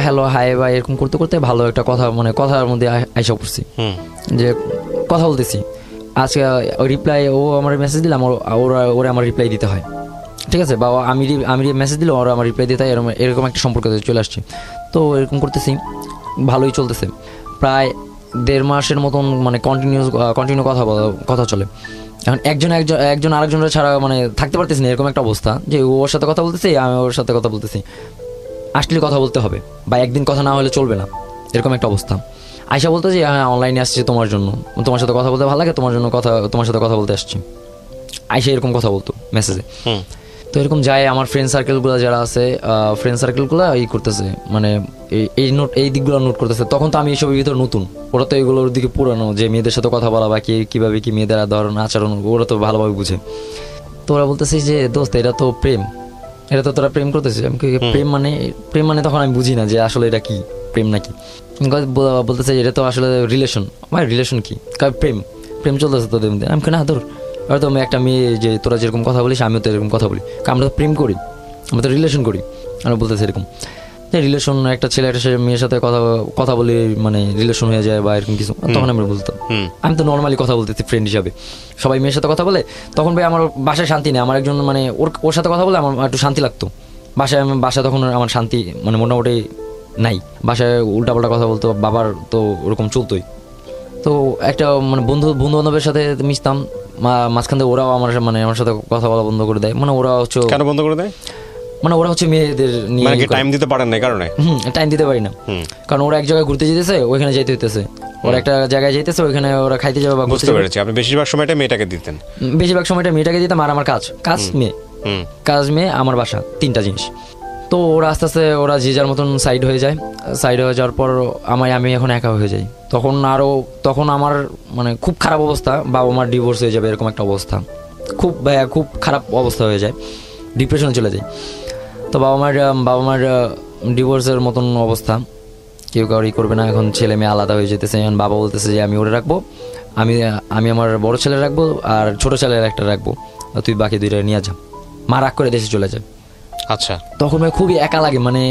[SPEAKER 3] হ্যালো হাই বা এরকম করতে করতে ভালো একটা কথা মানে কথার মধ্যে আইসা পড়ছি, যে কথা বলতেছি। আজকে রিপ্লাই ও আমার মেসেজ দিলাম, ওরা আমার রিপ্লাই দিতে হয়, ঠিক আছে, বা আমি মেসেজ দিলে ওরা আমার রিপ্লাই দিতে হয়, এরকম একটা সম্পর্ক চলে আসছে। তো এরকম করতেছি, ভালোই চলতেছে। প্রায় 1.5 মাসের মতন মানে কন্টিনিউ কথা চলে। এখন একজন আরেকজনের ছাড়া মানে থাকতে পারতেছি না, এরকম একটা অবস্থা যে ওর সাথে কথা বলতেছি, আমি ওর সাথে কথা বলতেছি, আসলে কথা বলতে হবে বা একদিন কথা না হলে চলবে না, এরকম একটা অবস্থা। আয়শা বলতো যে হ্যাঁ অনলাইনে আসছি তোমার জন্য, তোমার সাথে কথা বলতে ভালো লাগে, তোমার সাথে কথা বলতে আসছি। আয়শা এরকম কথা বলতো মেসেজে। তো এরকম যায় আমার ফ্রেন্ড সার্কেলগুলো যারা আছে, ফ্রেন্ড সার্কেলগুলো করতেছে, মানে এই দিকগুলো নোট করতেছে। তখন তো আমি এইসবের ভিতরে নতুন, ওরা তো এগুলোর দিকে পুরানো, যে মেয়েদের সাথে কথা বলা বা কীভাবে কি মেয়েদের ধরন আচরণ ওরা তো ভালোভাবে বুঝে। তো ওরা বলতেছে যে দোস্ত এটা তো প্রেম, এটা তো তোরা প্রেম করতেছিস। আমি প্রেম মানে তখন আমি বুঝি না যে আসলে এটা কি প্রেম নাকি। বলতেছে এটা তো আসলে রিলেশন। ভাই রিলেশন কি? প্রেম চলতেছে তোদের মধ্যে। আমি না ধর, হয়তো আমি একটা মেয়ে যে তোরা যেরকম কথা বলিস আমিও তো এরকম কথা বলি, আমরা তো প্রেম করি, আমরা তো রিলেশন করি। আমরা বলতেছি এরকম যে রিলেশন একটা ছেলে একটা মেয়ের সাথে কথা বলে মানে রিলেশন হয়ে যায় বা এরকম কিছু। তখন আমরা বলতাম আমি তো নর্মালি কথা বলতেছি ফ্রেন্ড হিসাবে, সবাই মেয়ের সাথে কথা বলে। তখন ভাই আমার বাসায় শান্তি নেই, আমার একজন মানে ওর সাথে কথা বলে আমার একটু শান্তি লাগতো। বাসায় তখন আমার শান্তি মানে মোটামুটি নাই, বাসায় উল্টাপাল্টা কথা বলতো, বাবার তো ওরকম চলতোই। তো একটা মানে বন্ধু বান্ধবের সাথে মিশতাম, মাঝখান থেকে ওরাও আমার সাথে কথা বলা বন্ধ করে দেয়। মানে ওরা হচ্ছে কেন বন্ধ করে দেয়, মানে ওরা হচ্ছে মেয়েদের নিয়ে টাইম দিতে পারেন না, কারণে টাইম দিতে পারি না, কারণ ওরা এক জায়গায় ঘুরতে যেতেছে, ওইখানে যাইতে হইতেছে, ওরা একটা জায়গায় যাইতেছে, ওইখানে ওরা খাইতে যাবে বা ঘুরতে যাবে। আপনি বেশিরভাগ সময়টা মেয়েটাকে দিতাম, আর আমার কাজ মেয়ে আমার বাসা, 3টা জিনিস। তো ওরা আস্তে আস্তে ওরা যে যার মতন সাইড হয়ে যাওয়ার পর আমি এখন একা হয়ে যাই। তখন আমার মানে খুব খারাপ অবস্থা, বাবা মার ডিভোর্স হয়ে যাবে এরকম একটা অবস্থা, খুব খারাপ অবস্থা হয়ে যায়, ডিপ্রেশনে চলে যায়। তো বাবা মার ডিভোর্সের মতন অবস্থা, কেউ কাউরি করবে না, এখন ছেলে মেয়ে আলাদা হয়ে যেতেছে। এখন বাবা বলতেছে যে আমি ওরে রাখবো, আমি আমার বড় ছেলে রাখবো আর ছোট ছেলের একটা রাখবো, তুই বাকি 2টা নিয়ে যা। মা রাগ করে দেশে চলে যায়। আচ্ছা, তখন ভাই খুবই একা লাগে। মানে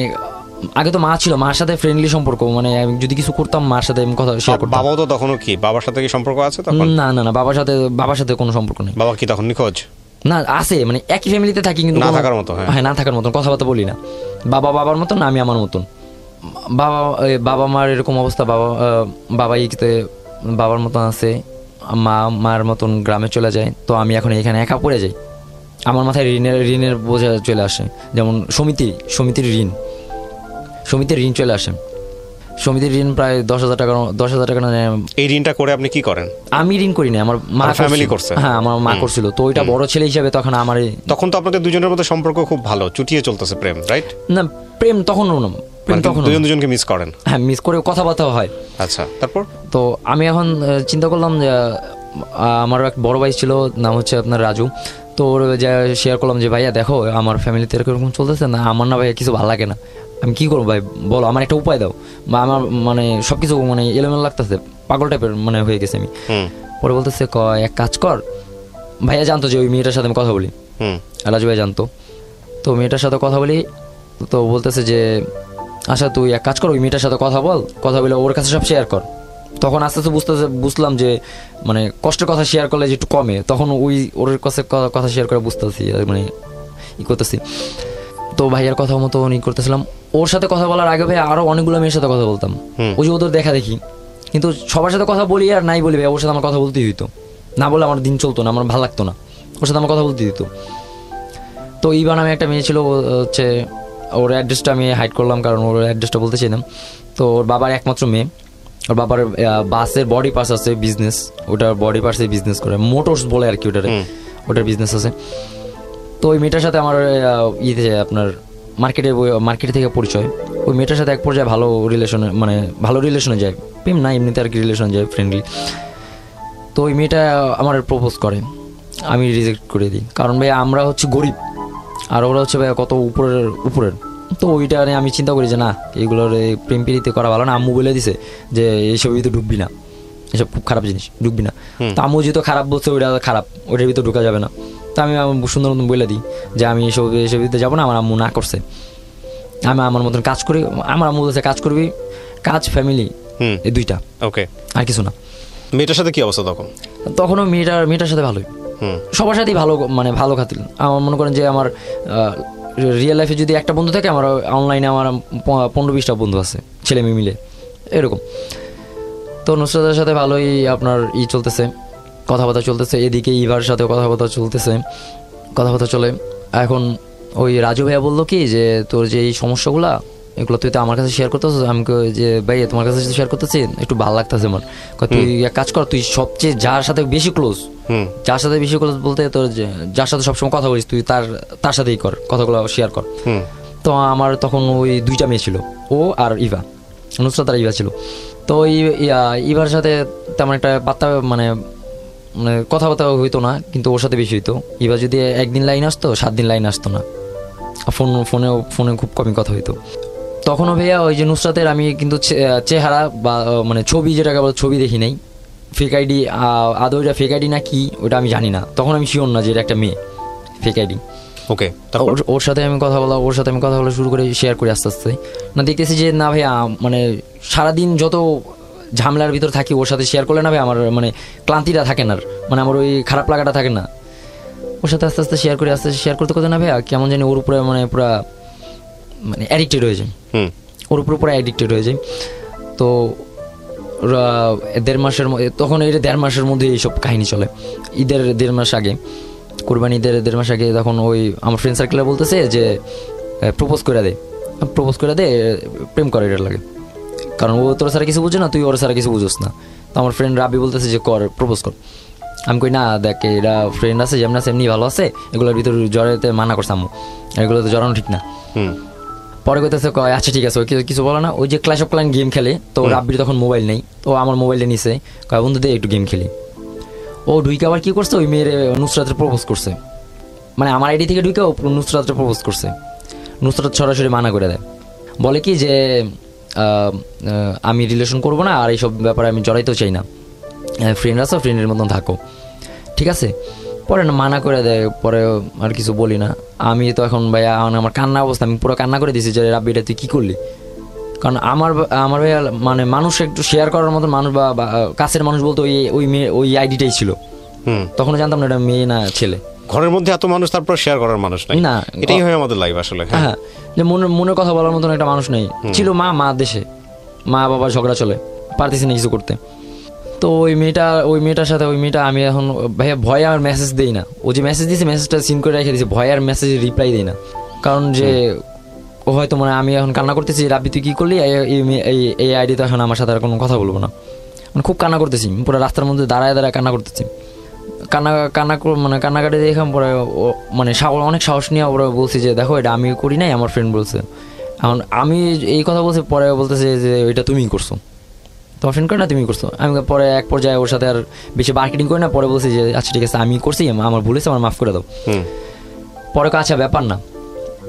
[SPEAKER 3] আগে তো মা ছিল, মার সাথে ফ্রেন্ডলি সম্পর্ক, মানে আমি যদি কিছু করতাম মার সাথে কথা শেয়ার করতাম। বাবা তো তখনও কি বাবার সাথে কি সম্পর্ক আছে তখন? না বাবার সাথে কোনো সম্পর্ক নেই। বাবা কি তখন নিখোঁজ? না, আছে, মানে একই ফ্যামিলিতে থাকি কিন্তু না থাকার মতো। হ্যাঁ, না থাকার মতন, কথাবার্তা বলি না। বাবার মতন, আমি আমার মতন। বাবা মার এরকম অবস্থা, বাবার মতন আছে, মার মতন গ্রামে চলে যায়। তো আমি এখন এখানে একা পড়ে যাই, আমার মাথায় ঋণের বোঝা চলে আসে। যেমন সমিতির ঋণ চলে আসে। সমিতির ঋণ প্রায় 10,000 টাকা। এই ঋণটা করে আপনি কি করেন? আমি ঋণ করি না, আমার মা ফ্যামিলি করছে। হ্যাঁ, আমার মা করছিল। তো ওইটা বড় ছেলে হিসাবে তখন তো আপনাদের দুজনের মধ্যে সম্পর্ক খুব ভালো, চুটিয়ে চলতেছে প্রেম, রাইট? না, প্রেম তখনও না, তখন দুজনকে মিস করেন। হ্যাঁ, মিস করে কথাবার্তা হয়। আচ্ছা, তারপর তো আমি এখন চিন্তা করলাম যে আমার এক বড় ভাই ছিল, নাম হচ্ছে আপনার রাজু। তো ওর শেয়ার করলাম যে ভাইয়া দেখো আমার ফ্যামিলিতে এরকম চলতেছে না, আমার না ভাইয়া কিছু ভালো লাগে না, আমি কি করবো ভাই বলো, আমার একটা উপায় দাও, বা আমার মানে সবকিছু মানে এলোমেলো লাগতেছে, পাগল টাইপের মানে হয়ে গেছে আমি। পরে বলতেছে এক কাজ কর, ভাইয়া জানতো যে ওই মেয়েটার সাথে আমি কথা বলি, রাজু ভাই জানতো। তো মেয়েটার সাথে কথা বলি, তো বলতেছে যে আচ্ছা তুই এক কাজ কর, ওই মেয়েটার সাথে কথা বলে ওর কাছে সব শেয়ার কর। তখন আস্তে আস্তে বুঝলাম যে মানে কষ্টের কথা শেয়ার করলে যে একটু কমে, তখন ওর কাছে কথা শেয়ার করে বুঝতেছি মানে করতেছি। তো ভাইয়ার কথা মতো করতেছিলাম। ওর সাথে কথা বলার আগে ভাই আরো অনেকগুলো মেয়ের সাথে কথা বলতাম, ওই যে ওদের দেখা দেখি। কিন্তু সবার সাথে কথা বলি আর নাই বলি ভাই, ওর সাথে আমার কথা বলতেই হইতো, না বলে আমার দিন চলতো না, আমার ভালো লাগতো না, ওর সাথে আমার কথা বলতে দিত। তো এইবার আমি একটা মেয়ে ছিল, হচ্ছে ওর অ্যাড্রেসটা আমি হাইড করলাম, কারণ ওর অ্যাড্রেসটা বলতে চাইলাম। তো ওর বাবার একমাত্র মেয়ে, ওর বাবার বাসের বডি পার্টস আছে বিজনেস, ওটার বডি পার্টসে বিজনেস করে, মোটরস বলে আর কি, ওটার বিজনেস আছে। তো ওই মেয়েটার সাথে আমার আপনার মার্কেটে থেকে পরিচয়। ওই মেয়েটার সাথে এক পর্যায়ে ভালো রিলেশনে যায়, প্রেম না এমনিতে আর কি, রিলেশনে যায় ফ্রেন্ডলি। তো ওই মেয়েটা আমার প্রপোজ করে, আমি রিজেক্ট করে দিই, কারণ ভাই আমরা হচ্ছে গরিব আর ওরা হচ্ছে ভাই কত উপরের। তো ওইটা নিয়ে আমি চিন্তা করি যে না, এইগুলোর প্রেম প্রীতি করা ভালো না। আম্মু বলে দিছে যে এইসব তো ডুববি না, এসব খুব খারাপ জিনিস, ঢুকবি না। তো আম্মু যেহেতু খারাপ বলছে, ওইটা খারাপ, ওইটার ভিতরে ঢুকা যাবে না। তো আমি সুন্দর মতন বলে দিই যে আমি এসব ভিতরে যাবো না, আমার আম্মু না করছে, আমি আমার মতন কাজ করি। আমার আম্মু বলছে কাজ করবি, কাজ ফ্যামিলি এই দুইটা,
[SPEAKER 2] ওকে,
[SPEAKER 3] আর কিছু না।
[SPEAKER 2] মেয়েটার সাথে কি অবস্থা তখন?
[SPEAKER 3] তখনও মেয়েটার সাথে ভালোই, সবার সাথেই ভালো, মানে ভালো খাতির। আমার মনে করেন যে আমার রিয়েল লাইফে যদি একটা বন্ধু থাকে, আমার অনলাইনে আমার 15-20টা বন্ধু আছে, ছেলে মেয়ে মিলে এরকম। তো নুসরাতের সাথে ভালোই আপনার চলতেছে, কথাবার্তা চলতেছে। এদিকে ইভার সাথেও কথাবার্তা চলতেছে, কথাবার্তা চলে। এখন ওই রাজু ভাইয়া বললো কি যে তোর যে এই সমস্যাগুলা, এগুলো তুই তো আমার কাছে শেয়ার করতেছ। আমি যে ভাই তোমার কাছে শেয়ার করতেছি, একটু ভালো লাগতেছে আমার। তুই এক কাজ কর, তুই সবচেয়ে যার সাথে বেশি ক্লোজ, যার সাথে বেশি ক্লোজ বলতে তোর যার সাথে সবসময় কথা বলিস, তুই তার সাথেই কর, কথাগুলো শেয়ার কর। তো আমার তখন ওই 2টা মেয়ে ছিল, ও আর ইভা, নুসরাত আর ইভা ছিল। তো ইভার সাথে তেমন একটা পাত্তা মানে কথাবার্তা হইতো না, কিন্তু ওর সাথে বেশি হইতো। ইভা যদি একদিন লাইন আসতো, 7 দিন লাইন আসতো না। ফোনে খুব কমই কথা হইতো। তখনও ভাইয়া ওই যে নুসরাতের আমি কিন্তু চেহারা বা মানে ছবি, যেটাকে বলে ছবি দেখি নাই, ফেক আইডি। আদৌ ওইটা ফেক আইডি না কি ওটা আমি জানি না, তখন আমি শিওর না যে এটা একটা মেয়ে, ফেক আইডি।
[SPEAKER 2] ওকে,
[SPEAKER 3] ওর সাথে আমি কথা বলা শুরু করে, শেয়ার করি আস্তে আস্তে। না দেখতেছি যে না ভাইয়া, মানে সারাদিন যত ঝামেলার ভিতর থাকি, ওর সাথে শেয়ার করলে না ভাই আমার মানে ক্লান্তিটা থাকে না, মানে আমার ওই খারাপ লাগাটা থাকে না। ওর সাথে আস্তে আস্তে শেয়ার করি, আস্তে আস্তে শেয়ার করতে করতে না ভাইয়া কেমন জানি ওর উপরে মানে পুরা মানে অ্যাডিক্টেড হয়ে যায়, ওর উপরে পুরো অ্যাডিক্টেড হয়ে যায়। তো 1.5 মাসের তখন এই 1.5 মাসের মধ্যে এইসব কাহিনী চলে। ঈদের 1.5 মাস আগে, কোরবানি ঈদের 1.5 মাস আগে, তখন ওই আমার ফ্রেন্ড সার্কেলে বলতেছে যে প্রপোজ করে দে, প্রেম করে এটার লাগে, কারণ ও তোর সারা কিছু বুঝে না, তুই ওর সারা কিছু বুঝোস না। তো আমার ফ্রেন্ড রাবি বলতেছে যে প্রপোজ কর। আমি কই না দেখ, এরা ফ্রেন্ড আছে যেমন আছে এমনি ভালো আছে, এগুলোর ভিতরে জড়াতে মানা করছে আম্মু, এগুলোতে জড়ানো ঠিক না। পরে কইতেছে আচ্ছা ঠিক আছে, ওই কিছু বলে না। ওই যে ক্ল্যাশ অফ ক্ল্যান গেম খেলে, তো রাব্বির তখন মোবাইল নেই, তো আমার মোবাইলে নিছে, কয় বন্ধু দে একটু গেম খেলি। ও ঢুইকে আবার কি করছে, ওই মেয়ের নুসরাতের প্রপোজ করছে, মানে আমার আইডি থেকে ঢুকে ও নুসরাতের প্রপোজ করছে। নুসরাত সরাসরি মানা করে দেয়, বলে কি যে আমি রিলেশন করবো না, আর এইসব ব্যাপারে আমি জড়াইতেও চাই না, ফ্রেন্ড আছো ফ্রেন্ডের মতন থাকো, ঠিক আছে। পরে না মানা করে দেয়, পরে আর কিছু বলি না। আমি তো এখন ভাই আমার কান্না অবস্থা, আমি পুরো কান্না করে দিয়েছি যে রাব্বিটা তুই কী করলি। কারণ আমার ভাইয়া মানে মানুষ একটু শেয়ার করার মতো মানুষ বা কাছের মানুষ বলতে ওই মেয়ে ওই আইডিটাই ছিল। তখন জানতাম না এটা মেয়ে না ছেলে।
[SPEAKER 2] ঘরের মধ্যে এত মানুষ, তারপর শেয়ার করার মানুষ নাই না, এটাই হয় আমাদের লাইফ আসলে।
[SPEAKER 3] হ্যাঁ, যে মনের কথা বলার মতন একটা মানুষ নেই ছিল। মা দেশে, মা বাবা ঝগড়া চলে, পারতেছি না কিছু করতে। তো ওই মেয়েটার সাথে আমি এখন ভাইয়া ভয়ে আমার মেসেজ দিই না। ও যে মেসেজ দিয়েছে, মেসেজটা সিন করে রেখে দিয়েছে, ভয়ে আর মেসেজে রিপ্লাই দিই না। কারণ যে ও হয়তো মানে আমি এখন কান্না করতেছি, রাব্বি তুই কী করলি, এই আইডিতে এখন আমার সাথে আর কোনো কথা বলবো না, মানে খুব কান্না করতেছি, পুরো রাস্তার মধ্যে দাঁড়ায় কান্না করতেছি। কান্নাকাটি দেখলাম। পরে মানে অনেক সাহস নিয়ে ওরা বলছি যে দেখো এটা আমি করি নাই, আমার ফ্রেন্ড বলছে। এখন আমি এই কথা বলছি, পরে বলতেছে যে এটা তুমিই করছো, তোমার ফ্রেন্ড করে না তুমি করছো। আমি পরে এক পর্যায়ে ওর সাথে আর বেশি মার্কেটিং করি না, পরে বলছি যে আচ্ছা ঠিক আছে আমি করছি, আমার ভুল হয়েছে, আমার মাফ করে দাও। পরে আচ্ছা ব্যাপার না,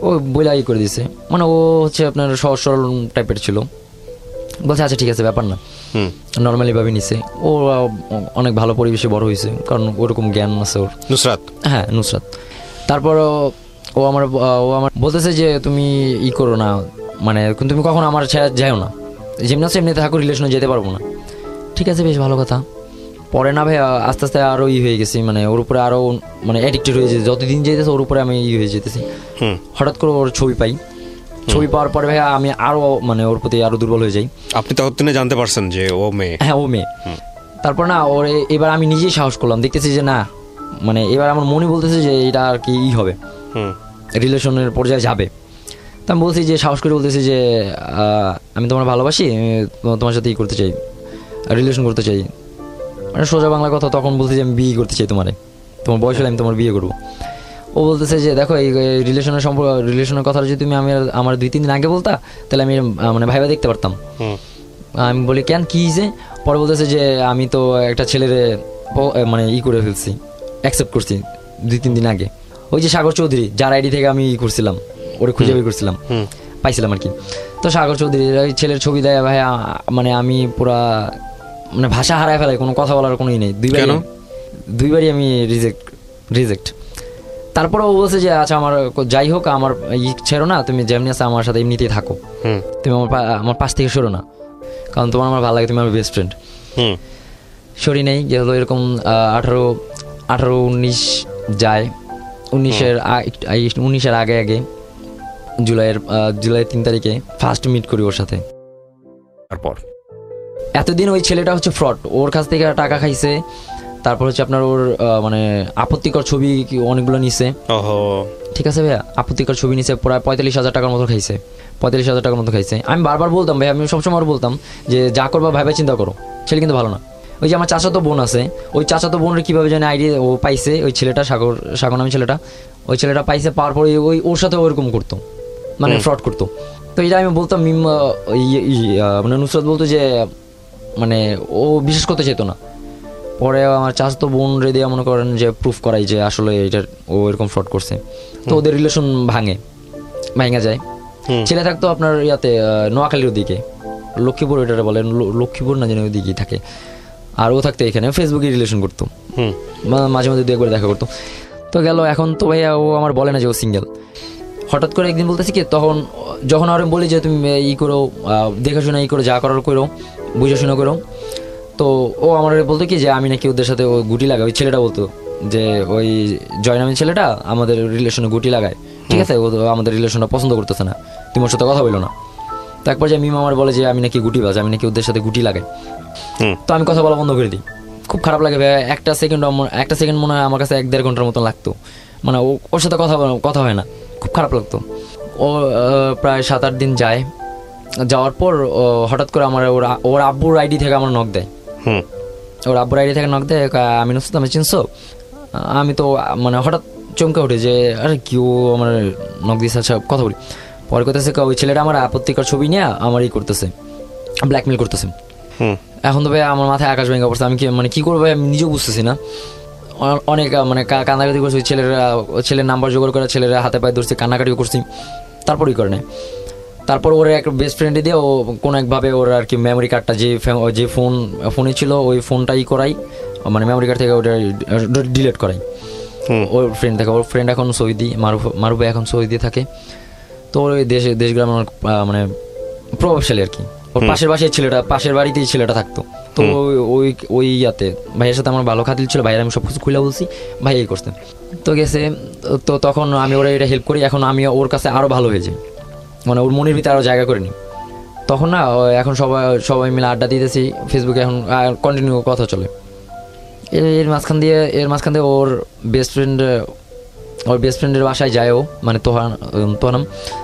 [SPEAKER 3] ও বইলা করে দিছে, মানে ও হচ্ছে আপনার সহজ সরল টাইপের ছিল, বলছে আচ্ছা ঠিক আছে ব্যাপার না, নর্মালি ভাবে নিছে। ও অনেক ভালো পরিবেশে বড় হয়েছে, কারণ ওরকম জ্ঞান আছে ওর। নুসরাত, হ্যাঁ নুসরাত। তারপর ও আমার বলতেছে যে তুমি করো না, মানে তুমি কখনো আমার ছেড়ে যাও না, যেমনি আছে এমনিতে থাকো, রিলেশনে যেতে পারবো না। ঠিক আছে, বেশ ভালো কথা। পরে না ভাই আস্তে আস্তে আরও হয়ে গেছি, মানে ওর উপরে আরও মানে অ্যাডিক্টেড হয়ে যেতে, যতদিন যেতেছে ওর উপরে আমি হয়ে যেতেছি। হঠাৎ করে ওর ছবি পাওয়ার পরে ভাই আমি আরও মানে ওর প্রতি আরও দুর্বল হয়ে যাই।
[SPEAKER 2] আপনি ততদিনে জানতে পারছেন যে ও মেয়ে?
[SPEAKER 3] হ্যাঁ, ও মেয়ে। তারপর না ওর এবার আমি নিজেই সাহস করলাম, দেখতেছি যে না, মানে এবার আমার মনে বলতেছে যে এটা আর কি হবে, রিলেশনের পর্যায়ে যাবে। তো আমি বলছি যে সাহস করে বলতেছি যে আমি তোমার ভালোবাসি, তোমার সাথে করতে চাই, রিলেশন করতে চাই, মানে সোজা বাংলা কথা। তখন বলছি যে আমি বিয়ে করতে চাই, তোমার বয়স হলে আমি তোমার বিয়ে করবো। ও বলতেছে যে দেখো এই রিলেশনের কথা যদি তুমি আমার 2-3 দিন আগে বলতা, তাহলে আমি মানে ভাইবা দেখতে পারতাম। আমি বলি কেন, কি যে? পরে বলতেছে যে আমি তো একটা ছেলের মানে করে ফেলছি, অ্যাকসেপ্ট করছি 2-3 দিন আগে। ওই যে সাগর চৌধুরী, যার আইডি থেকে আমি করছিলাম, ওরে খুঁজে বের করছিলাম, পাইছিলাম আর কি। তো সাগর চৌধুরী ওই ছেলের ছবি দেয় ভাই, মানে আমি পুরা মানে ভাষা হারায় ফেলে, কোনো কথা বলার কোনোই নেই। দুইবারই আমি রিজেক্ট। তারপরে ও বলছে যে আচ্ছা আমার যাই হোক, আমার ছেড়ো না, তুমি যেমনি আছে আমার সাথে এমনিতেই থাকো, তুমি আমার পাশ থেকে সরো না, কারণ তোমার আমার ভালো লাগে, তুমি আমার বেস্ট ফ্রেন্ড। সরি নেই গেল এরকম 18-19 যায়। 19-এর আগে জুলাইয়ের 3 তারিখে ফার্স্ট মিট করি ওর সাথে।
[SPEAKER 2] তারপর
[SPEAKER 3] এতদিন ওই ছেলেটা হচ্ছে ফ্রড, ওর কাছ থেকে টাকা খাইছে, তারপর হচ্ছে আপনার ওর মানে আপত্তিকর ছবি অনেকগুলো নিছে। ঠিক আছে ভাইয়া, আপত্তিকর ছবি নিছে, প্রায় 45,000 টাকার মতো খাইছে। 45,000 টাকার মতো খাইছে। আমি বারবার বলতাম ভাই, আমি সবসময় বলতাম যে যা করবা ভাইবা চিন্তা করো, ছেলে কিন্তু ভালো না। ওই যে আমার চাচাতো বোন আছে, ওই চাচাতো বোনের কীভাবে জানি আইডিয়া ও পাইছে, ওই ছেলেটা সাগর নামে ছেলেটা, ওই ছেলেটা পাইছে, পাওয়ার পরে ওই ওর সাথে ওরকম করতো, মানে ফ্রড করতো। তো এটা আমি বলতাম, মানে নুসরাত বলতো যে মানে ও বিশ্বাস করতে চাইতো না। পরে আমার চাচাতো বোন রেডি মনে করেন যে প্রুফ করাই যে আসলে এটা ও এরকম ফ্রড করছে। তো ওদের রিলেশন ভাঙা যায়। ছেলে থাকতো আপনার ইয়াতে নোয়াখালীর ওদিকে, লক্ষ্মীপুর, ওইটা বলেন লক্ষ্মীপুর না জানি ওই দিকেই থাকে। আর ও থাকতো এখানে, ফেসবুকে রিলেশন করতো, মাঝে মাঝে 2-1 বার দেখা করতো। তো গেল, এখন তো ভাইয়া ও আমার বলে না যে ও সিঙ্গেল। হঠাৎ করে একদিন বলতেছি কি, যখন আর বলি যে তুমি করো, দেখাশোনা করো, যা করার করো, বুঝাশোনা করো, তো ও আমার বলতো কি যে আমি নাকি ওদের সাথে ও গুটি লাগাই। ওই ছেলেটা বলতো যে ওই জয়নামী ছেলেটা আমাদের রিলেশনে গুটি লাগায়, ঠিক আছে, ও আমাদের রিলেশনটা পছন্দ করতেছে না, তুমি ওর সাথে কথা বলো না। তো একবার যে মিম আমার বলে যে আমি নাকি গুটিবাজ, আমি নাকি ওদের সাথে গুটি লাগাই। তো আমি কথা বলা বন্ধ করে দিই। খুব খারাপ লাগে ভাই, একটা সেকেন্ড মনে হয় আমার কাছে 1-1.5 ঘন্টার মতো লাগতো, মানে ওর সাথে কথা হয় না, খুব খারাপ লাগতো। ও প্রায় 7-8 দিন যায়। যাওয়ার পর হঠাৎ করে আমার ওর আব্বুর আইডি থেকে আমার নক দেয়। ওর আব্বুর আইডি থেকে নক দেয়, আমি নুসরাত, আমি চিনছো? আমি তো মানে হঠাৎ চমকে উঠে যে আরে কি, ও আমার নক দিয়েছে, আচ্ছা কথা বলি। পরে করতেছে ওই ছেলেটা আমার আপত্তিকর ছবি নিয়ে আমারই করতেছে, ব্ল্যাকমেল করতেছে। এখন তো ভাই আমার মাথায় আকাশ ভেঙে পড়ছে, আমি কি করবো ভাই, আমি নিজেও বুঝতেছি না। অনেক মানে কান্নাকাটি করছি, ছেলের নাম্বার জোগাড় করে ছেলেরা হাতে পায়ে ধরছি, কান্নাকাটিও করছি, তারপরই করে নেয়। তারপর ওর এক বেস্ট ফ্রেন্ডে দিয়ে ও কোনো একভাবে ওর আর কি মেমোরি কার্ডটা যে ফোনে ছিল ওই ফোনটাই করাই, মানে মেমোরি কার্ড থেকে ওটা ডিলিট করাই ওর ফ্রেন্ড থেকে। ওর ফ্রেন্ড এখন সৌদি, মারুফ এখন সৌদি থাকে। তো ওর ওই দেশগ্রামে মানে প্রভাবশালী আর কি। ওর পাশের বাড়িতেই ছেলেটা থাকতো। তো ওই ইয়াতে ভাইয়ের সাথে আমার ভালো খাতির ছিল, ভাইয়ের আমি সব কিছু খুলে বলছি, ভাই এই করতেন। তো গেছে, তো তখন আমি ওরা এটা হেল্প করি। এখন আমি ওর কাছে আরও ভালো হয়ে যাই, মানে ওর মনের ভিতরে আরও জায়গা করে নিই। তখন না এখন সবাই মিলে আড্ডা দিতেছি ফেসবুকে, এখন কন্টিনিউ কথা চলে। এর মাঝখান দিয়ে ওর বেস্ট ফ্রেন্ডের বাসায় যায় ও, মানে তোহানাম।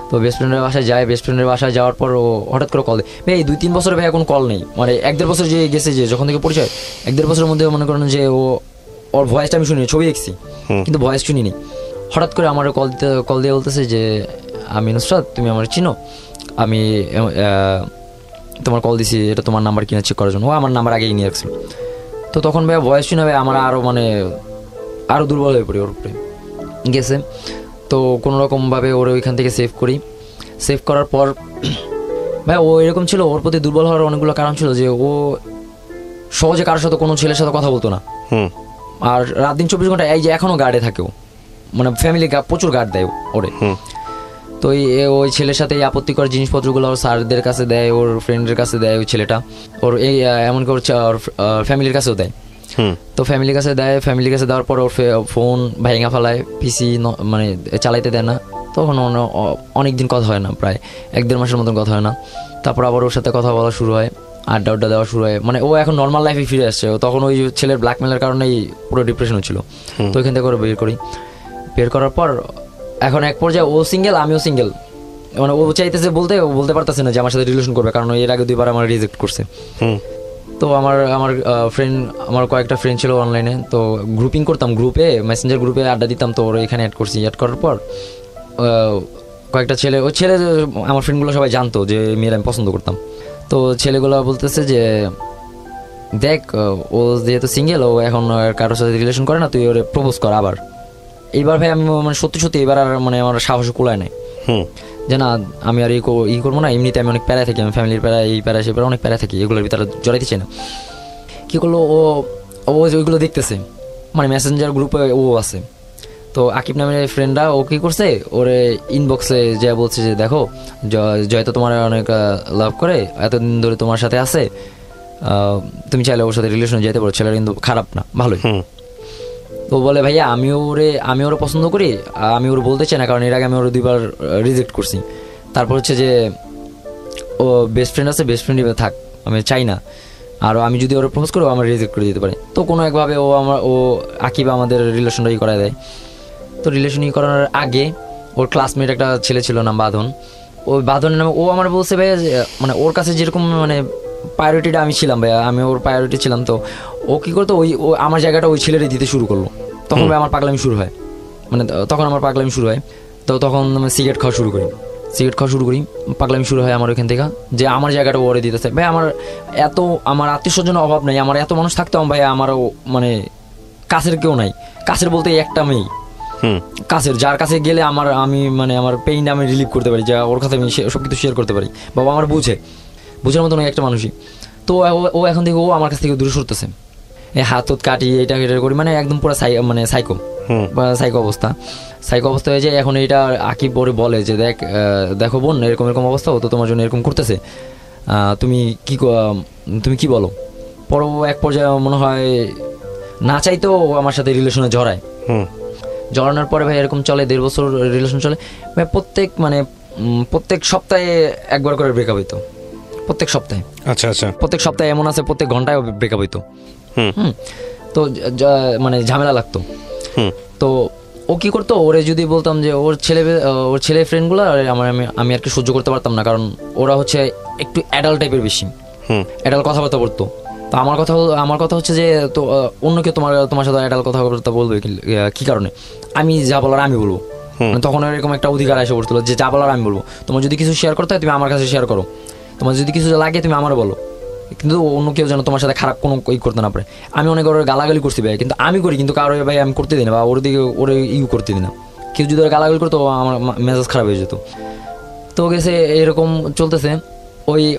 [SPEAKER 3] তো বেস্ট ফ্রেন্ডের বাসায় যাওয়ার পর ও হঠাৎ করে কল দেয়। ভাই 2-3 বছর ভাই এখন কল নেই, মানে 1-1.5 বছর যে গেছে, যে যখন থেকে পরিচয় 1-1.5 বছরের মধ্যে মনে করেন যে ওর ভয়েসটা আমি শুনি, ছবি দেখছি কিন্তু ভয়েস শুনিনি। হঠাৎ করে আমার কল দিয়ে বলতেছে যে আমি নুসরাত, তুমি আমার চিনো, আমি তোমার কল দিছি, এটা তোমার নাম্বার কিনা চেক করার জন্য। ও আমার নাম্বার আগেই নিয়ে রাখছিল। তো তখন ভাই ভয়েস শুনে ভাই আমার আরও দুর্বল হয়ে পড়ি ওর উপরে গেছে। তো কোনোরকমভাবে ওর ওইখান থেকে সেভ করার পর ভাই ও এরকম ছিল, ওর প্রতি দুর্বল হওয়ার অনেকগুলো কারণ ছিল যে ও সহজে কারোর সাথে কোনো ছেলের সাথে কথা বলতো না। আর রাত দিন 24 ঘন্টা এই যে এখনও গার্ডে থাকে ও, মানে ফ্যামিলি প্রচুর গার্ড দেয় ওরে। তো ওই ছেলের সাথে এই আপত্তিকর জিনিসপত্রগুলো ওর স্যারদের কাছে দেয়, ওর ফ্রেন্ডের কাছে দেয় ওই ছেলেটা, ওর এই এমনকি ওর ফ্যামিলির কাছেও দেয়। তো ফ্যামিলির কাছে দেওয়ার পর ওর ফোন ভাঙা ফেলায়, পিসি মানে চালাইতে দেয় না। তখন অনেক দিন কথা হয় না, প্রায় 1-1.5 মাসের মতন কথা হয় না। তারপর আবার ওর সাথে কথা বলা শুরু হয়, আড্ডা দেওয়া শুরু হয়, মানে ও এখন নর্মাল লাইফে ফিরে আসছে। তখন ওই ছেলের ব্ল্যাকমেলের কারণেই পুরো ডিপ্রেশন ছিল। তো ওইখান থেকে বের করার পর এখন এক পর্যায়ে ও সিঙ্গেল, আমিও সিঙ্গেল, মানে ও চাইতেছে বলতে পারতেছে না যে আমার সাথে রিলেশন করবে, কারণ এর আগে 2 বার আমার রিজেক্ট করছে। তো আমার কয়েকটা ফ্রেন্ড ছিল অনলাইনে, তো গ্রুপিং করতাম, মেসেঞ্জার গ্রুপে আড্ডা দিতাম। তো ওরা এখানে অ্যাড করার পর কয়েকটা ছেলে আমার ফ্রেন্ডগুলো সবাই জানতো যে মেয়েরা আমি পছন্দ করতাম। তো ছেলেগুলো বলতেছে যে দেখ, ও যেহেতু সিঙ্গেল, ও এখন কারোর সাথে রিলেশন করে না, তুই ওরে প্রপোজ কর আবার। এইবার ভাই আমি মানে সত্যি এবার আর মানে আমার সাহস কুলায় নাই যে না, আমি আর করবো না। এমনিতে আমি অনেক প্যারায় থাকি, আমি ফ্যামিলির প্যারা, এই প্যারা, সে প্যারা, অনেক প্যারা থাকি, এগুলোর ভিতরে জড়াইতে চাই না। কী করলো, ও ওইগুলো দেখতেছে, মানে মেসেঞ্জার গ্রুপে ও আছে। তো আকিব নামের ফ্রেন্ডরা ও কী করছে, ওরে ইনবক্সে যা বলছে যে দেখো জয় তো তোমার অনেক লাভ করে, এতদিন ধরে তোমার সাথে আছে, তুমি চাইলে ওর সাথে রিলেশনে যেতে পারো, ছেলেটা কিন্তু খারাপ না, ভালোই। ও বলে ভাইয়া আমি ওরে পছন্দ করি, আমি ওর বলতে চাই না, কারণ এর আগে আমি ওর 2বার রিজেক্ট করছি। তারপর হচ্ছে যে ও বেস্ট ফ্রেন্ড আছে, বেস্ট ফ্রেন্ডই থাক, আমি চাই না। আর আমি যদি ওরা প্রপোজ করি, আমার রিজেক্ট করে দিতে পারে। তো কোনো একভাবে ও আকিব আমাদের রিলেশনটাই করায় দেয়। তো রিলেশনই করানোর আগে ওর ক্লাসমেট একটা ছেলে ছিল নাম বাঁধন, ওই বাঁধনের নামে ও আমার বলছে ভাইয়া মানে ওর কাছে যেরকম মানে প্রায়োরিটিটা আমি ছিলাম ভাইয়া, আমি ওর প্রায়োরিটি ছিলাম। তো ও কী করতো, ও আমার জায়গাটা ওই ছেলেরই দিতে শুরু করলো। তখন ভাই আমার পাগলামি শুরু হয়, মানে তখন আমার পাগলামি শুরু হয়। তো তখন আমি সিগারেট খাওয়া শুরু করি, পাগলামি শুরু হয় আমার ওইখান থেকে, যে আমার জায়গাটা ওরে দিতেছে। ভাই আমার আত্মীয় স্বজনের অভাব নেই, আমার এত মানুষ থাকতাম ভাই, আমারও মানে কাছের কেউ নাই, কাছের বলতে একটা মেয়ে কাছের, যার কাছে গেলে আমার পেইনটা আমি রিলিভ করতে পারি, যা ওর কাছে আমি সব কিছু শেয়ার করতে পারি। বাবা আমার বুঝার মতন একটা মানুষই। তো ও এখন থেকে ও আমার কাছ থেকে দূরে সরতেছে, এই হাত কাটি এটা করি, মানে একদম পুরো সাইকো অবস্থা হয়ে যায়। এখন এটা আকিব ওরে বলে যে দেখো বোন, এরকম অবস্থা, ও তো তোমার জন্য এরকম করতেছে, তুমি কি বলো। পরে এক পর্যায়ে মনে হয় না চাইতেও আমার সাথে রিলেশনে জড়ানোর পরে ভাই এরকম চলে 1.5 বছর রিলেশন চলে ভাই। প্রত্যেক সপ্তাহে একবার করে ব্রেকআপ হইতো, প্রত্যেক সপ্তাহে।
[SPEAKER 2] আচ্ছা আচ্ছা,
[SPEAKER 3] প্রত্যেক সপ্তাহে এমন আছে প্রত্যেক ঘন্টায় ব্রেকআপ হইতো। তো মানে ঝামেলা লাগতো। তো ও কি করতো, ওরে যদি বলতাম যে ওর ছেলে ফ্রেন্ডগুলো আমি আর কি সহ্য করতে পারতাম না, কারণ ওরা হচ্ছে একটু অ্যাডাল্ট টাইপের বেশি, অ্যাডাল্ট কথাবার্তা বলতো। তো আমার কথা হচ্ছে যে তো অন্য কেউ তোমার সাথে অ্যাডাল্ট কথাবার্তা বলবে কি কারণে, আমি যা বলার আমি বলবো। তখন এরকম একটা অধিকার এসে পড়ছিল যে যা বলার আমি বলবো, তোমার যদি কিছু শেয়ার করতে হয় তুমি আমার কাছে শেয়ার করো, তোমার যদি কিছু লাগে তুমি আমারও বলো, কিন্তু অন্য কেউ যেন তোমার সাথে খারাপ কোনো করতে না পারে। আমি অনেক ওর গালাগালি করছি ভাই, কিন্তু আমি করি, কিন্তু কারো ভাই আমি করতে দিই না, বা ওর দিকে ওরে করতে দিই না। কেউ যদি ওরা গালাগালি করতো আমার মেজাজ খারাপ হয়ে যেত। তো গেছে এরকম চলতেছে।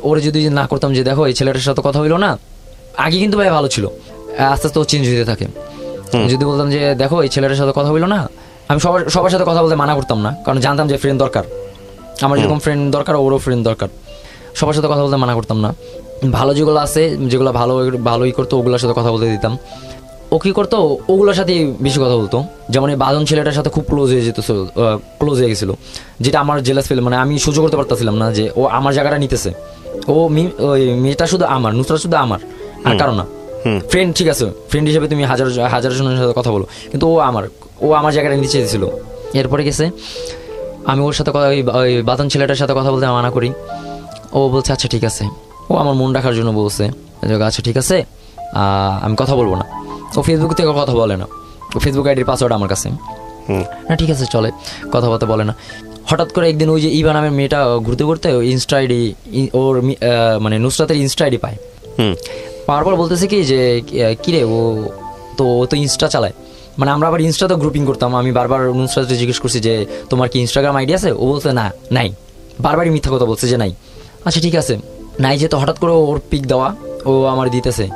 [SPEAKER 3] ওরে যদি না করতাম যে দেখো এই ছেলেটার সাথে কথা হইলো না, আগে কিন্তু ভাই ভালো ছিল, আস্তে আস্তে ও চেঞ্জ হতে থাকে। যদি বলতাম যে দেখো এই ছেলেটার সাথে কথা হইলো না, আমি সবার সাথে কথা বলতে মানা করতাম না, কারণ জানতাম যে ফ্রেন্ড দরকার, আমার যেরকম ফ্রেন্ড দরকার ওরও ফ্রেন্ড দরকার। সবার সাথে কথা বলতে মানা করতাম না, ভালো যেগুলো আছে যেগুলো ভালোই করতো ওগুলোর সাথে কথা বলতে দিতাম। ও কী করতো, ওগুলোর সাথে বেশি কথা বলতো। যেমন এই বাঁধন ছেলেটার সাথে খুব ক্লোজ হয়ে গেছিলো, যেটা আমার জেলাস ফিল, মানে আমি সহ্য করতে পারতেছিলাম না যে ও আমার জায়গাটা নিতেছে। ওই মেয়েটা শুধু আমার, নুসরাত শুধু আমার, আর কারণ না। ফ্রেন্ড ঠিক আছে, ফ্রেন্ড হিসেবে তুমি হাজার জনের সাথে কথা বলো, কিন্তু ও আমার জায়গাটা নিচে দিয়েছিল। এরপরে গেছে আমি ওর সাথে ওই বাঁধন ছেলেটার সাথে কথা বলতে মানা করি। ও বলছে আচ্ছা ঠিক আছে, ও আমার মন রাখার জন্য বলছে আচ্ছা ঠিক আছে আমি কথা বলবো না। ও ফেসবুক থেকে কথা বলে না, ও ফেসবুক আইডির পাসওয়ার্ড আমার কাছে না, ঠিক আছে চলে, কথাবার্তা বলে না। হঠাৎ করে একদিন ওই যে ইভা নামের মেয়েটা ঘুরতে ঘুরতে ইনস্টা আইডি ওর মানে নুসরাতের ইনস্টা আইডি পাওয়ার পর বলতেছে কি যে কিরে ও তো ইনস্টা চালায়, মানে আমরা আবার ইনস্টা তো গ্রুপিং করতাম। আমি বারবার নুসরাতকে জিজ্ঞেস করছি যে তোমার কি ইনস্টাগ্রাম আইডি আছে, ও বলছে না নাই, বারবারই মিথ্যা কথা বলছে যে নাই। আচ্ছা ঠিক আছে নাই, যে তো হঠাৎ করে ওর পিক দেওয়া ও আমার দিতেছে,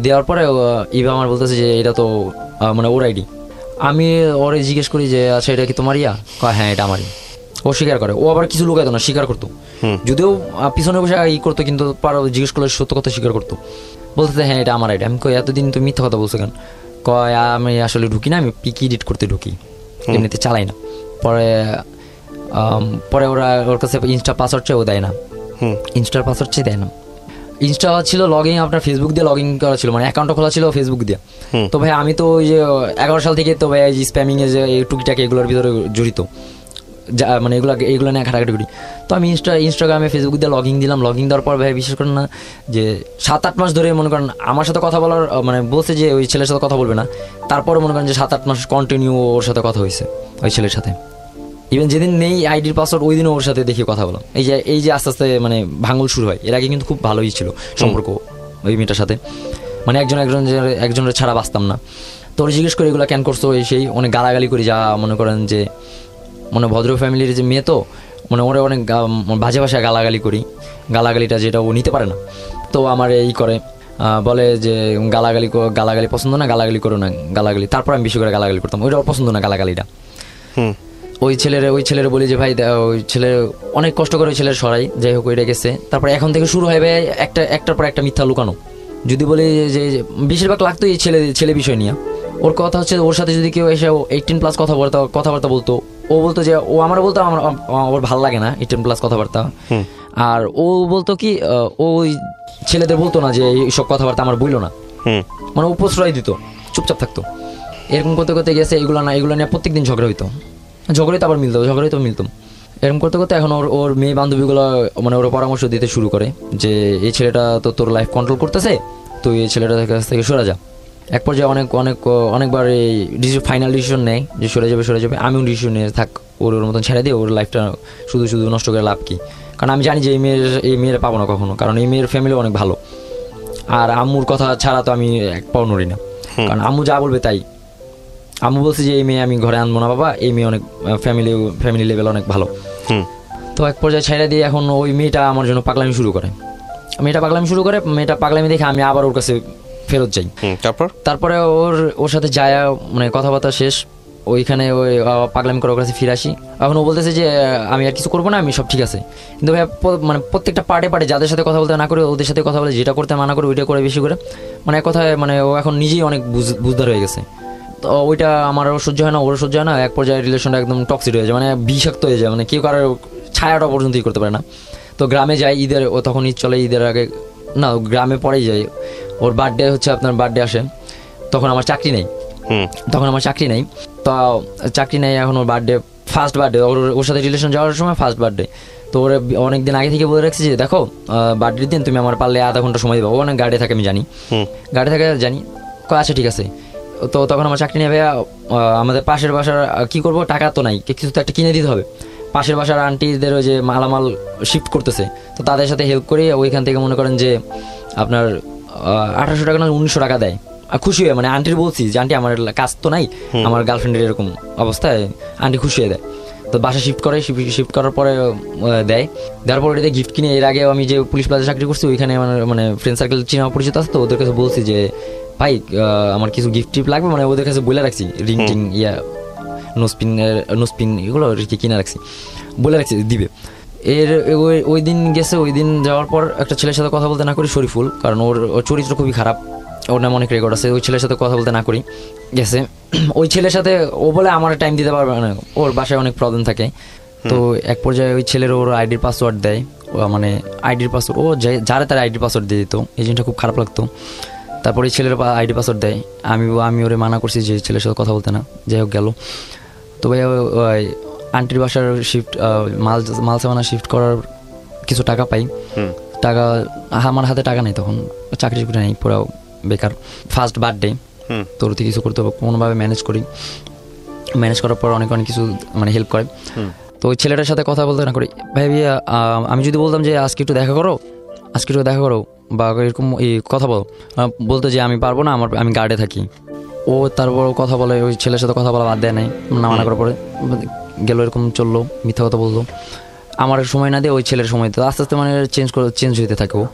[SPEAKER 3] দেওয়ার পরে ইভা আমার বলতেছে যে এটা তো মানে ওর আইডি। আমি ওরে জিজ্ঞেস করি যে আচ্ছা এটা কি তোমার হ্যাঁ এটা আমারই। ও স্বীকার করে, ও আবার কিছু লুকাইতো না, স্বীকার করতো, যদিও পিছনে বসে করতো, কিন্তু জিজ্ঞেস করলে সত্য কথা স্বীকার করতো, বলতে হ্যাঁ এটা আমার আইডি। আমি কই এতদিন তুমি মিথ্যা কথা বলছো কেন? কয় আমি আসলে ঢুকি না, আমি পিক এডিট করতে ঢুকি, এমনিতে চালাই না। পরে ওর কাছে ইনস্টা পাসওয়ার্ড চেয়ে ও দেয় না, ইনস্টার পাসওয়ার্ড চেয়ে দেয় না। ইনস্টা ছিল আপনার ফেসবুক দিয়ে লগ ইন করা ছিল, মানে অ্যাকাউন্টটা খোলা ছিল ফেসবুক দিয়ে। তো ভাই আমি তো ওই যে 11 সাল থেকে তো ভাই এই স্প্যামিং এ যে টুকিটাকি এগুলোর ভিতরে জড়িত, মানে এগুলো নিয়ে ঘাটাঘাটি করি। তো আমি ইনস্টাগ্রামে ফেসবুক দিয়ে লগ ইন দিলাম। লগ ইন দেওয়ার পর ভাই বিশ্বাস করেন না যে 7-8 মাস ধরে মনে করেন আমার সাথে কথা বলার মানে বলছে যে ওই ছেলের সাথে কথা বলবে না, তারপরে মনে করেন যে 7-8 মাস কন্টিনিউ ওর সাথে কথা হয়েছে ওই ছেলের সাথে। ইভেন যেদিন নেই আইডির পাসওয়ার্ড ওই দিনও ওর সাথে দেখে কথা বলো। এই যে আস্তে আস্তে মানে ভাঙল শুরু হয়। এর আগে কিন্তু খুব ভালোই ছিল সম্পর্ক ওই মেয়েটার সাথে, মানে একজনের ছাড়া বাঁচতাম না। তো ওর জিজ্ঞেস করে এগুলো কেন করছো সেই অনেক গালাগালি করি, যা মনে করেন যে মানে ভদ্র ফ্যামিলির যে মেয়ে তো মানে ওরা অনেক বাজে ভাষায় গালাগালি করি, গালাগালিটা যেটা ও নিতে পারে না। তো আমার এই করে বলে যে গালাগালি পছন্দ না, গালাগালি করো না, গালাগালি। তারপর আমি বেশি করে গালাগালি করতাম, ওইটা পছন্দ না গালাগালিটা। ওই ছেলের বলি যে ভাই ওই ছেলে অনেক কষ্ট করে ওই ছেলের সরাই, যাই হোক ওইটা গেছে। তারপর এখন থেকে শুরু হয় ভাই একটার পর একটা মিথ্যা লুকানো। যদি বলি যে বেশিরভাগ লাগতো এই ছেলে বিষয় নিয়ে। ওর কথা হচ্ছে ওর সাথে যদি কেউ এসে 18+ কথাবার্তা বলতো, ও বলতো যে ও আমার বলতো ওর ভালো লাগে না 18+ কথাবার্তা। আর ও বলতো কি ওই ছেলেদের বলতো না যে এইসব কথাবার্তা আমার বইলো না, মানে ও প্রশ্রয় দিত, চুপচাপ থাকতো। এরকম করতে করতে গেছে, এগুলো নিয়ে প্রত্যেকদিন ঝগড়া হইতো আবার মিলতো। এরকম করতে করতে এখন ওর মেয়ে বান্ধবীগুলো মানে ওর পরামর্শ দিতে শুরু করে যে এই ছেলেটা তো তোর লাইফ কন্ট্রোল করতেছে, তুই এই ছেলেটার কাছ থেকে সরে যা। এক পর্যায়ে অনেকবার এই ফাইনাল ডিসিশন নেয় যে সরে যাবে। আমিও ডিসিশন নিয়ে থাক, ওর মতন ছেড়ে দিয়ে ওর লাইফটা শুধু নষ্ট করে লাভ কি? কারণ আমি জানি যে এই মেয়ের পাবো না কখনো, কারণ এই মেয়ের ফ্যামিলি অনেক ভালো। আর আম্মুর কথা ছাড়া তো আমি এক পাও নড়ি না, কারণ আম্মু যা বলবে তাই। আম্মু বলছে যে এই মেয়ে আমি ঘরে আনবো না বাবা, এই মেয়ে অনেক ফ্যামিলি লেভেল অনেক ভালো। তো এক পর্যায়ে ছেড়ে দিয়ে এখন ওই মেয়েটা আমার জন্য পাগলামি শুরু করে। মেয়েটা পাগলামি দেখে আমি আবার ওর কাছে ফেরত যাই। তারপরে ওর সাথে যায়, মানে কথাবার্তা শেষ, ওইখানে ওই পাগলামি করে ওর কাছে ফিরে আসি। এখন ও বলতেছে যে আমি আর কিছু করবো না, আমি সব ঠিক আছে। কিন্তু ভাই মানে প্রত্যেকটা পার্টে যাদের সাথে কথা বলতে না করে ওদের সাথে কথা বলে, যেটা করতে মানা করে ওইটা করে বেশি করে, মানে এক কথায় মানে ও এখন নিজেই অনেক বুঝদার হয়ে গেছে। তো ওইটা আমারও সহ্য হয় না, ওরও সহ্য হয় না। এক পর্যায়ে রিলেশনটা একদম টক্সিক হয়ে যায়, মানে বিষাক্ত হয়ে যায়, মানে কেউ কারোর ছায়াটা পর্যন্ত ই করতে পারে না। তো গ্রামে যাই ও তখন ঈদ চলে, ঈদের আগে না গ্রামে পরেই যাই। ওর বার্থডে হচ্ছে আপনার বার্থডে আসে, তখন আমার চাকরি নেই। তো চাকরি নেই এখন, ওর বার্থডে ফার্স্ট বার্থডে, ওর সাথে রিলেশন যাওয়ার সময় ফার্স্ট বার্থডে। তো ওর অনেকদিন আগে থেকে বলে রাখছি যে দেখো বার্থডের দিন তুমি আমার পারলে আধা ঘন্টা সময় দেবো। ও অনেক গাড়ি থাকে, আমি জানি জানি। আচ্ছা ঠিক আছে। তো তখন আমার চাকরি নেবে, আমাদের পাশের বাসার কি করবো, টাকা তো নাই, কিছু তো একটা কিনে দিতে হবে। পাশের বাসার আন্টিদের ওই যে মালামাল শিফট করতেছে, তো তাদের সাথে হেল্প করি। ওইখান থেকে মনে করেন যে আপনার 1800 টাকা না 1900 টাকা দেয়। আর খুশি হয়ে, মানে আন্টির বলছি যে আন্টি আমার কাজ তো নাই, আমার গার্লফ্রেন্ডের এরকম অবস্থায়, আন্টি খুশি হয়ে দেয়। তো বাসা শিফট করার পরে দেওয়ার পর ওইটাতে গিফট কিনে। এর আগে আমি যে পুলিশ প্লাজা চাকরি করছি ওইখানে মানে ফ্রেন্ড সার্কেল চিনা পরিচিত আছে, তো ওদের কাছে বলছি যে ভাই আমার কিছু গিফট লাগবে, মানে ওদের কাছে বলে রাখছি রিং টিং নোসপিন এগুলো কিনে রাখছি, বলে রাখছি দিবে। ওই দিন গেছে, ওই দিন যাওয়ার পর একটা ছেলের সাথে কথা বলতে না করি, শরীফুল, কারণ ওর চরিত্র খুবই খারাপ, ওর নাম অনেক রেকর্ড আছে। ওই ছেলের সাথে কথা বলতে না করি গেছে। ওই ছেলের সাথে ও বলে আমার টাইম দিতে পারবে না, ওর বাসায় অনেক প্রবলেম থাকে। তো এক পর্যায়ে ওই ছেলের ওর আইডির পাসওয়ার্ড দেয়, মানে আইডির পাসওয়ার্ড ও যারা তার আইডির পাসওয়ার্ড দিয়ে দিত, এই জিনিসটা খুব খারাপ লাগতো। তারপরে এই ছেলের আইডি পাসওয়ার্ড দেয়, আমি ওরে মানা করছি যে ছেলের সাথে কথা বলতে না, যাই হোক গেল। তো ভাই ওই আন্টির বাসার মাল সামানা শিফট করার কিছু টাকা পাই। টাকা আমার হাতে টাকা নেই, তখন চাকরি নেই, পুরো বেকার। ফার্স্ট বার্থডে, তোর থেকে কিছু করতে হবে, কোনোভাবে ম্যানেজ করার পর অনেক কিছু মানে হেল্প করে। তো ওই ছেলেটার সাথে কথা বলতে না করি ভাই, আমি যদি বলতাম যে আজকে একটু দেখা করো বা এরকম এই কথা বলতো যে আমি পারবো না, আমি গার্ডে থাকি। ও তারপর কথা বলে, ওই ছেলের সাথে কথা বলা বাদ দেয় নাই, না মানা করার পরে গেল, এরকম চললো, মিথ্যা কথা বললো। আমার সময় না দিয়ে ওই ছেলের সময় দিত, আস্তে আস্তে মানে চেঞ্জ হইতে থাকে ও।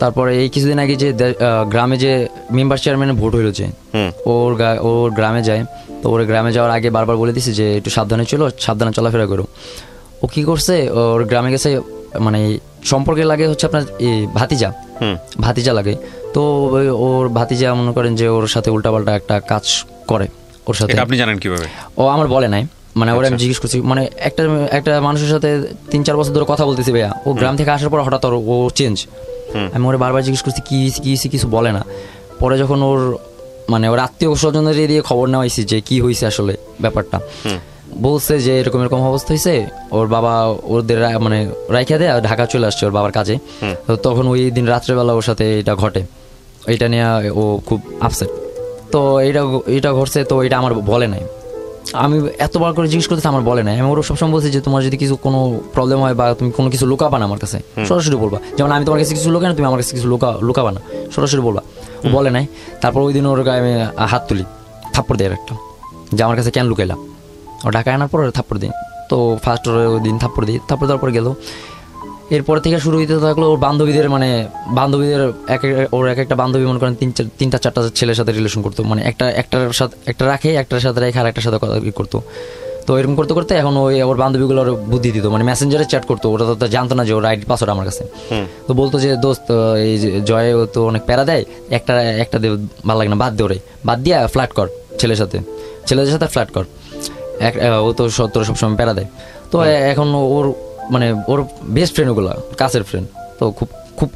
[SPEAKER 3] তারপরে এই কিছুদিন আগে যে গ্রামে যে মেম্বার চেয়ারম্যানের ভোট হইলো, যে ওর গ্রামে যায়। তো ওর গ্রামে যাওয়ার আগে বারবার বলে দিছি যে একটু সাবধানে চলাফেরা করো। ও কি করছে, ওর গ্রামে গেছে, মানে সম্পর্কে লাগে হচ্ছে আপনার ভাতিজা লাগে। তো ওর ভাতিজা মনে করেন যে ওর সাথে উল্টাপাল্টা একটা কাজ করে ওর সাথে।
[SPEAKER 2] আপনি জানেন কিভাবে?
[SPEAKER 3] ও আমার বলে নাই, মানে ওরা আমি জিজ্ঞেস করছি, মানে একটা মানুষের সাথে 3-4 বছর ধরে কথা বলতেছি ভাইয়া, ও গ্রাম থেকে আসার পর হঠাৎ ও চেঞ্জ। আমি ওরা বারবার জিজ্ঞেস করছি কিছু বলে না। পরে যখন ওর মানে ওর আত্মীয় স্বজনদের দিয়ে খবর নেওয়াইছি যে কি হয়েছে আসলে ব্যাপারটা, বলছে যে এরকম অবস্থা হয়েছে, ওর বাবা ওদের মানে রাইখা দেয় ঢাকা চলে আসছে ওর বাবার কাজে। তখন ওই দিন রাত্রেবেলা ওর সাথে এটা ঘটে, এটা নিয়ে ও খুব আপসেট। তো এটা ঘটছে, তো এটা আমার বলে নাই। আমি এতবার করে জিজ্ঞেস করতেছি, আমার বলে নাই। আমি ওর সবসময় বলছি যে তোমার যদি কিছু কোনো প্রবলেম হয় বা তুমি কোনো কিছু লুকাবা না আমার কাছে, সরাসরি বলবা। যেমন আমি তোমার কাছে কিছু লুকাই না, তুমি আমার কাছে কিছু লুকাবা না, সরাসরি বলবা। ও বলে নাই। তারপর ওই দিন ওর গায়ে আমি হাত তুলি, থাপ্পড় দেয় একটা, যে আমার কাছে কেন লুকাইলা। ও ঢাকায় আনার পর থাপ্পড় দিই। তো ফার্স্ট ওই দিন থাপ্পড় দিই, থাপ্পড় দেওয়ার পর গেল। এরপর থেকে শুরু হইতে থাকলো ওর বান্ধবীদের মানে বান্ধবীদের ওর এক একটা বান্ধবী মনে করেন তিনটা চারটা ছেলের সাথে রিলেশন করতো, মানে একটার সাথে একটা রাখে, একটার সাথে রেখে আর একটার সাথে কথা করতো। তো এরকম করতে করতে এখন ওই ওর বান্ধবীগুলো ওর বুদ্ধি দিত, মানে মেসেঞ্জারে চ্যাট করতো, ওটা তো জানতো না যে ওর আইডি পাসওয়ার্ড আমার কাছে। তো বলতো যে দোস্ত এই জয় তো অনেক প্যারা দেয়, একটা দিয়ে ভালো লাগে না, বাদ দে ওরে, বাদ দিয়া ফ্ল্যাট কর ছেলেদের সাথে ফ্ল্যাট কর, ও তো তোর সবসময় প্যারা দেয়। তো এখন ওর মানে ওর বেস্ট ফ্রেন্ড ওগুলো, কাছের ফ্রেন্ড, তো খুব খুব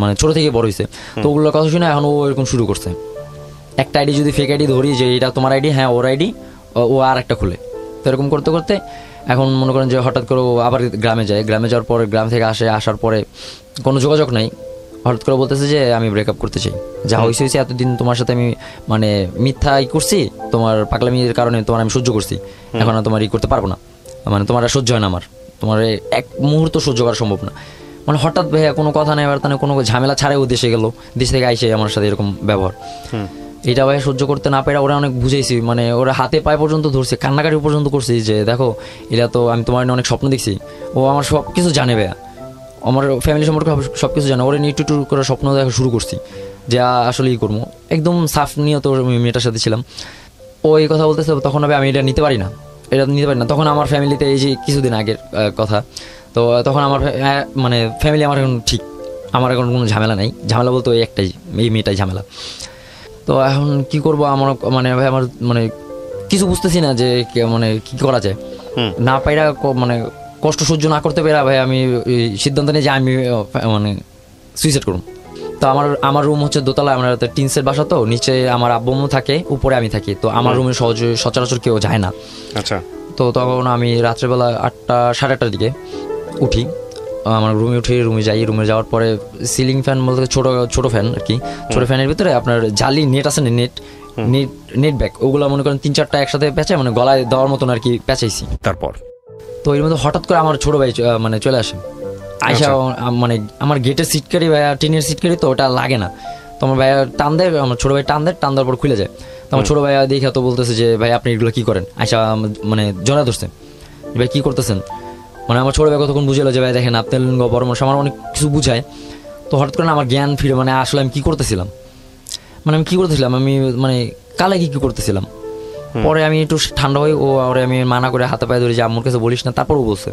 [SPEAKER 3] মানে ছোটো থেকে বড় হয়েছে, তো ওগুলোর কথা শুনে এখন ও এরকম শুরু করছে। একটা আইডি যদি ফেক আইডি ধরি যে এটা তোমার আইডি, হ্যাঁ ওর আইডি, ও আর একটা খুলে। তো এরকম করতে করতে এখন মনে করেন যে হঠাৎ করে ও আবার গ্রামে যায়, গ্রামে যাওয়ার পরে গ্রাম থেকে আসার পরে কোনো যোগাযোগ নাই, হঠাৎ করে বলতেছে যে আমি ব্রেকআপ করতে চাই, যা হয়েছে এতদিন তোমার সাথে আমি মানে মিথ্যা করছি, তোমার পাগলামির কারণে তোমার আমি সহ্য করছি, এখন আর তোমার করতে পারবো না, মানে তোমার আর সহ্য হয় না, আমার তোমার এক মুহূর্ত সহ্য করা সম্ভব না। মানে হঠাৎ ভাইয়া কোনো কথা নেই বার্তা নেই, কোনো ঝামেলা ছাড়াই ও দেশে গেল, দেশ থেকে আইসে আমার সাথে এরকম ব্যবহার। এটা ভাই সহ্য করতে না পেরে ওরা অনেক বুঝাইছি, মানে ওরা হাতে পায়ে পর্যন্ত ধরছে, কান্নাকাটি পর্যন্ত করছি যে দেখো এটা তো আমি তোমার অনেক স্বপ্ন দেখছি, ও আমার সব কিছু জানে ভাইয়া, আমার ফ্যামিলি সম্পর্কে সব কিছু জানে, ওরা নিয়ে একটু করে স্বপ্ন দেখা শুরু করছি যে আসলে ই করবো, একদম সাফ নিয়ে তো মেয়েটার সাথে ছিলাম। ও এই কথা বলতেছে, তখন আমি এটা নিতে পারি না, তখন আমার ফ্যামিলিতে এই যে কিছুদিন আগের কথা, তো তখন আমার মানে ফ্যামিলি আমার এখন ঠিক, আমার এখন কোনো ঝামেলা নাই, ঝামেলা বলতে ওই একটাই, এই মেয়েটাই ঝামেলা। তো এখন কি করবো, আমার মানে ভাই আমার মানে কিছু বুঝতেছি না যে মানে কি করা যায়, না পাইরা মানে কষ্ট সহ্য না করতে পেরা ভাই আমি সিদ্ধান্ত নিয়ে যে আমি মানে সুইসাইড করুন। তো আমার রুম হচ্ছে দোতলা, আমার টিনসের বাসা, তো নিচে আমার আব্বু থাকে, উপরে আমি থাকি, তো আমার রুমে সচরাচর কেউ যায় না।
[SPEAKER 2] আচ্ছা।
[SPEAKER 3] তো তখন আমি রাত্রেবেলা 8টা-8:30টার দিকে উঠি, আমার রুমে যাই, রুমে যাওয়ার পরে সিলিং ফ্যান বলতে ছোট ফ্যান আর কি, ছোট ফ্যানের ভিতরে আপনার জালি নেট আছে না, নেট ব্যাগ, ওগুলো মনে করেন 3-4টা একসাথে পেঁচায়, মানে গলায় দেওয়ার মতন আর কি পেঁচাইছি।
[SPEAKER 2] তারপর
[SPEAKER 3] তো এর মধ্যে হঠাৎ করে আমার ছোট ভাই মানে চলে আসে, আইসা মানে আমার গেটের সিটকারি ভাইয়া টিনের সিটকারি, তো ওটা লাগে না, তো আমার ভাইয়া টান দেয়, আমার ছোট ভাই টান দেওয়ার পর খুলে যায়। তো আমার ছোট ভাইয়া দেখে তো বলতেছে যে ভাই আপনি এগুলো কি করেন, আইসা মানে জড়া ধরছে, ভাই কি করতেছেন, মানে আমার ছোট ভাই কতক্ষণ বুঝালো যে ভাই দেখেন আপনার বড় মানুষ, আমার অনেক কিছু বুঝায়। তো হঠাৎ করে আমার জ্ঞান ফিরে, মানে আসলে আমি কি করতেছিলাম, আমি মানে কালে কি করতেছিলাম। পরে আমি একটু ঠান্ডা হই, ওরে আমি মানা করে হাতে পায়ে ধরি যে আম্মুর কাছে বলিস না, তারপরও বলছে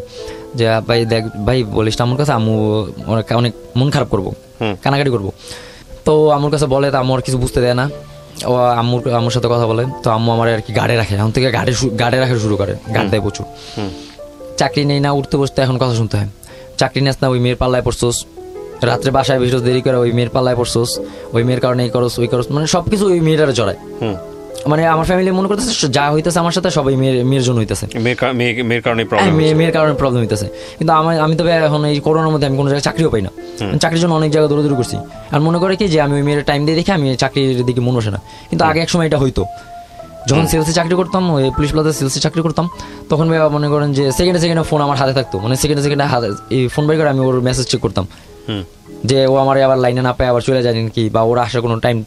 [SPEAKER 3] যে ভাই দেখ ভাই বলিস না আম্মুর কাছে, আম্মু অনেক মন খারাপ করবো, কানাকাটি করবো। তো আম্মুর কাছে বলে, তো আম্মু আর কিছু বুঝতে দেয় না, ও আম্মুর সাথে কথা বলে, তো আম্মু আমার আর কি গাড়ে রাখে, এখন থেকে গাড়ে রাখা শুরু করে, গাড় দেয় প্রচুর। চাকরি নেই না, উঠতে বসতে এখন কথা শুনতে হয়, চাকরি নেস না, ওই মেয়ের পাল্লায় পড়ছোস, রাত্রে বাসায় বেশি দেরি করে ওই মেয়ের পাল্লায় পড়ছোস, ওই মেয়ের কারণে এই করস ওই করস, মানে সবকিছু ওই মেয়েটারে জড়ায়। মানে আমার ফ্যামিলি মনে করতেছে যা হইতেছে আমার সাথে সবাই মেয়ের জন্য হইতেছে,
[SPEAKER 2] মেয়ের কারণে
[SPEAKER 3] প্রবলেম হইতেছে। কিন্তু আমি তো এখন এই করোনার মধ্যে আমি কোনো জায়গায় চাকরিও পাই না, চাকরির জন্য অনেক জায়গায় দৌড়াদৌড়ি করছি, আর মনে করে কি যে আমি ওই মেয়ের টাইম দিয়ে দেখে আমি চাকরির দিকে মন বসে না। কিন্তু আগে এক সময় এটা হইতো, যখন সেলসে চাকরি করতাম, ওই পুলিশ প্লাজা সেলসে চাকরি করতাম, তখন মনে করেন যে সেকেন্ডে ফোন আমার হাতে থাকতো, মানে সেকেন্ডে হাতে এই ফোন বাই করে আমি ওর মেসেজ চেক করতাম যে ও আমার আবার লাইনে না পায় আবার চলে যায় নাকি, বা ওরা আসার কোনো টাইম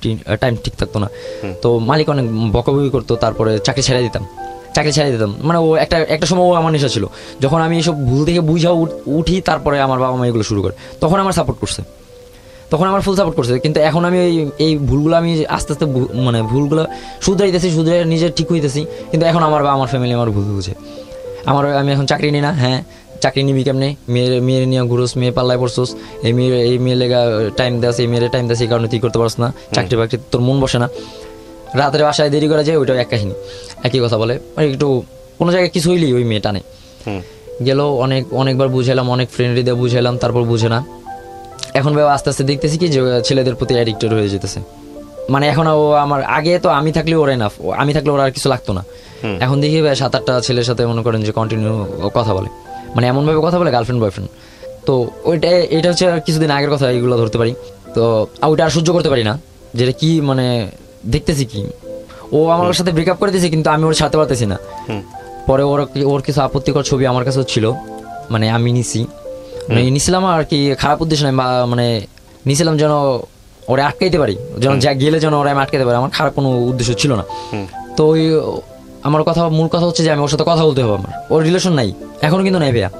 [SPEAKER 3] ঠিক থাকতো না। তো মালিক অনেক বকাবকি করতো, তারপরে চাকরি ছেড়ে দিতাম। মানে ও একটা সময় ও আমার নেশা ছিল, যখন আমি এইসব ভুল থেকে বুঝাও উঠি, তারপরে আমার বাবা মা এগুলো শুরু করে, তখন আমার ফুল সাপোর্ট করছে। কিন্তু এখন আমি এই ভুলগুলো আমি আস্তে আস্তে মানে ভুলগুলো শুধরে নিজে ঠিক হইতেছি, কিন্তু এখন আমার ফ্যামিলি আমার ভুল বুঝে। আমি এখন চাকরি নিই না, হ্যাঁ চাকরি নিবি কেমনে, মেয়ের নিয়ে ঘুরোস, মেয়ে পাল্লায় পড়ছোস, এই মেয়ের লেগা টাইম দেস, এই মেয়ের টাইম দেস, এই কারণে তুই করতে পারস না, চাকরি বাকরি তোর মন বসে না, রাতের বাসায় দেরি করা যায়, ওইটাও এক কাহিনী, একই কথা বলে, একটু কোনো জায়গায় কিছু হইলেই ওই মেয়ে টানে। গেল অনেকবার বুঝাইলাম, অনেক ফ্রেন্ডলি দিয়ে বুঝাইলাম, তারপর বুঝে না। এখন ভাই আস্তে আস্তে দেখতেছি কি যে ছেলেদের প্রতি অ্যাডিক্টেড হয়ে যেতেছে, মানে এখন ও আমার আগে তো আমি থাকলে ওরা এনাফ, আমি থাকলে ওরা আর কিছু লাগতো না, এখন দেখি ভাই 7-8টা ছেলের সাথে মনে করেন যে কন্টিনিউ কথা বলে, মানে এমনভাবে কথা বলে গার্লফ্রেন্ড বয়ফ্রেন্ড। তো এটা হচ্ছে কিছুদিন আগের কথা, এইগুলো ধরতে পারি। তো ওইটা আর সহ্য করতে পারি না, যেটা কি মানে দেখতেছি কি ও আমার সাথে ব্রেকআপ করে দিয়েছে, কিন্তু আমি ওর সাথে পারতেছি না। পরে ওর কিছু আপত্তিকর ছবি আমার কাছেও ছিল, মানে আমি নিছিলাম আর কি, খারাপ উদ্দেশ্য নয়, মানে নিছিলাম যেন ওরা আটকাইতে পারি, যেন যা গেলে যেন ওরা আমি আটকাইতে পারি, আমার খারাপ কোনো উদ্দেশ্য ছিল না। তো ওই আমার মূল কথা হচ্ছে যে আমি ওর সাথে কথা বলতে হবে, আমার ওর রিলেশন নাই এখনো, কিন্তু নাই ভাইয়া,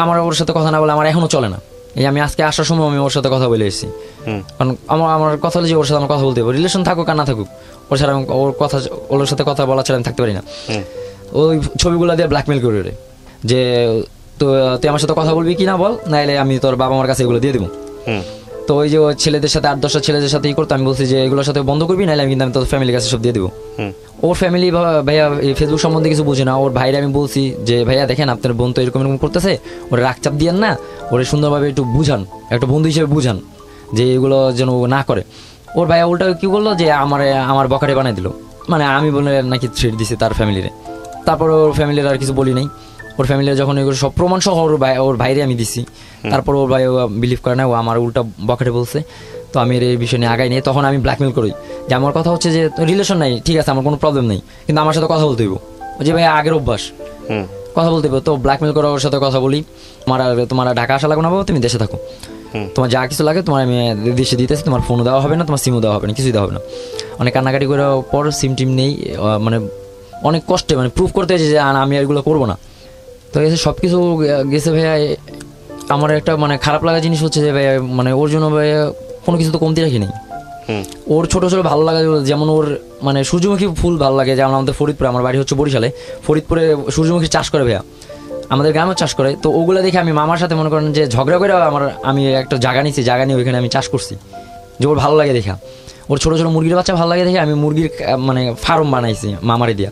[SPEAKER 3] আমার ওর সাথে কথা না বলে আমার এখনো চলে না, এই আমি আজকে আসার সময় আমি ওর সাথে কথা বলে এসেছি, কারণ আমার কথা হলো যে ওর সাথে আমার কথা বলতে হবে, রিলেশন থাকুক আর না থাকুক, ওর সাথে আমি ওর সাথে কথা বলা ছাড়া আমি থাকতে পারি না। ওই ছবিগুলো দিয়ে ব্ল্যাকমেল করে ওরে যে তুই আমার সাথে কথা বলবি কি না বল, নাইলে আমি তোর বাবা মার কাছে এগুলো দিয়ে দেবো। তো ওই যে ছেলেদের সাথে 8-10টা ছেলেদের সাথে ই করতো, আমি বলছি যে এগুলোর সাথে বন্ধ করবি, নাইলে আমি কিন্তু আমি তোর ফ্যামিলির কাছে সব দিয়ে দেবো। ওর ফ্যামিলি ভাইয়া এই ফেসবুক সম্বন্ধে কিছু বুঝে না। ওর ভাইরা আমি বলছি যে ভাইয়া দেখেন আপনার বোন তো এরকম এরকম করতেছে, ওরা রাগচাপ দিয়েন না, ওরা সুন্দরভাবে একটু বুঝান, একটা বন্ধু হিসেবে বুঝান যে এগুলো যেন না করে। ওর ভাইয়া উল্টা কি করলো যে আমার বকারে বানাই দিল, মানে আমি বলে নাকি থ্রেট দিছি তার ফ্যামিলিরে। তারপর ওর ফ্যামিলির আর কিছু বলি নাই। ওর ফ্যামিলির যখন এগুলো সব প্রমাণ সহ ওর ভাইরে আমি দিছি, তারপর ওর ভাই বিলিভ করে না, ও আমার উল্টা বকারে বলছে। তো আমি এই বিষয় নিয়ে আগাই নিয়ে তখন আমি ব্ল্যাকমেল করি যে আমার কথা হচ্ছে যে রিলেশন নাই, ঠিক আছে আমার কোনো প্রবলেম নেই, কিন্তু আমার সাথে কথা বলতে হইব, যে ভাই আগের অভ্যাস কথা বলতে হইব। তো ব্ল্যাকমেল করে ওর সাথে কথা বলি, তোমার ঢাকা আসা লাগবে না, তুমি দেশে থাকো, তোমার যা কিছু লাগে তোমার আমি দেশে দিতেছি, তোমার ফোনও দেওয়া হবে না, তোমার সিমও দেওয়া হবে না, কিছুই দেওয়া হবে না। অনেক কান্নাকাটি করে পর সিম টিম নেই, মানে অনেক কষ্টে মানে প্রুভ করতে হয়েছে যে আমি এগুলো করবো না। তো এসে সব কিছু গেছে ভাইয়া। আমার একটা মানে খারাপ লাগা জিনিস হচ্ছে যে ভাইয়া মানে ওর জন্য ভাইয়া কোনো কিছু তো কমতি রাখি নেই। ওর ছোটো ছোটো ভালো লাগে, যেমন ওর মানে সূর্যমুখী ফুল ভালো লাগে, যেমন আমাদের ফরিদপুরে, আমার বাড়ি হচ্ছে বরিশালে, ফরিদপুরে সূর্যমুখী চাষ করে ভাইয়া, আমাদের গ্রামেও চাষ করে। তো ওগুলো দেখে আমি মামার সাথে মনে করেন যে ঝগড়া করে আমি একটা জায়গা নিয়েছি, জায়গা নিয়ে ওইখানে আমি চাষ করছি, যে ওর ভালো লাগে দেখা। ওর ছোটো ছোটো মুরগির বাচ্চা ভালো লাগে দেখে আমি মুরগির মানে ফার্ম বানাইছি মামারে দিয়া,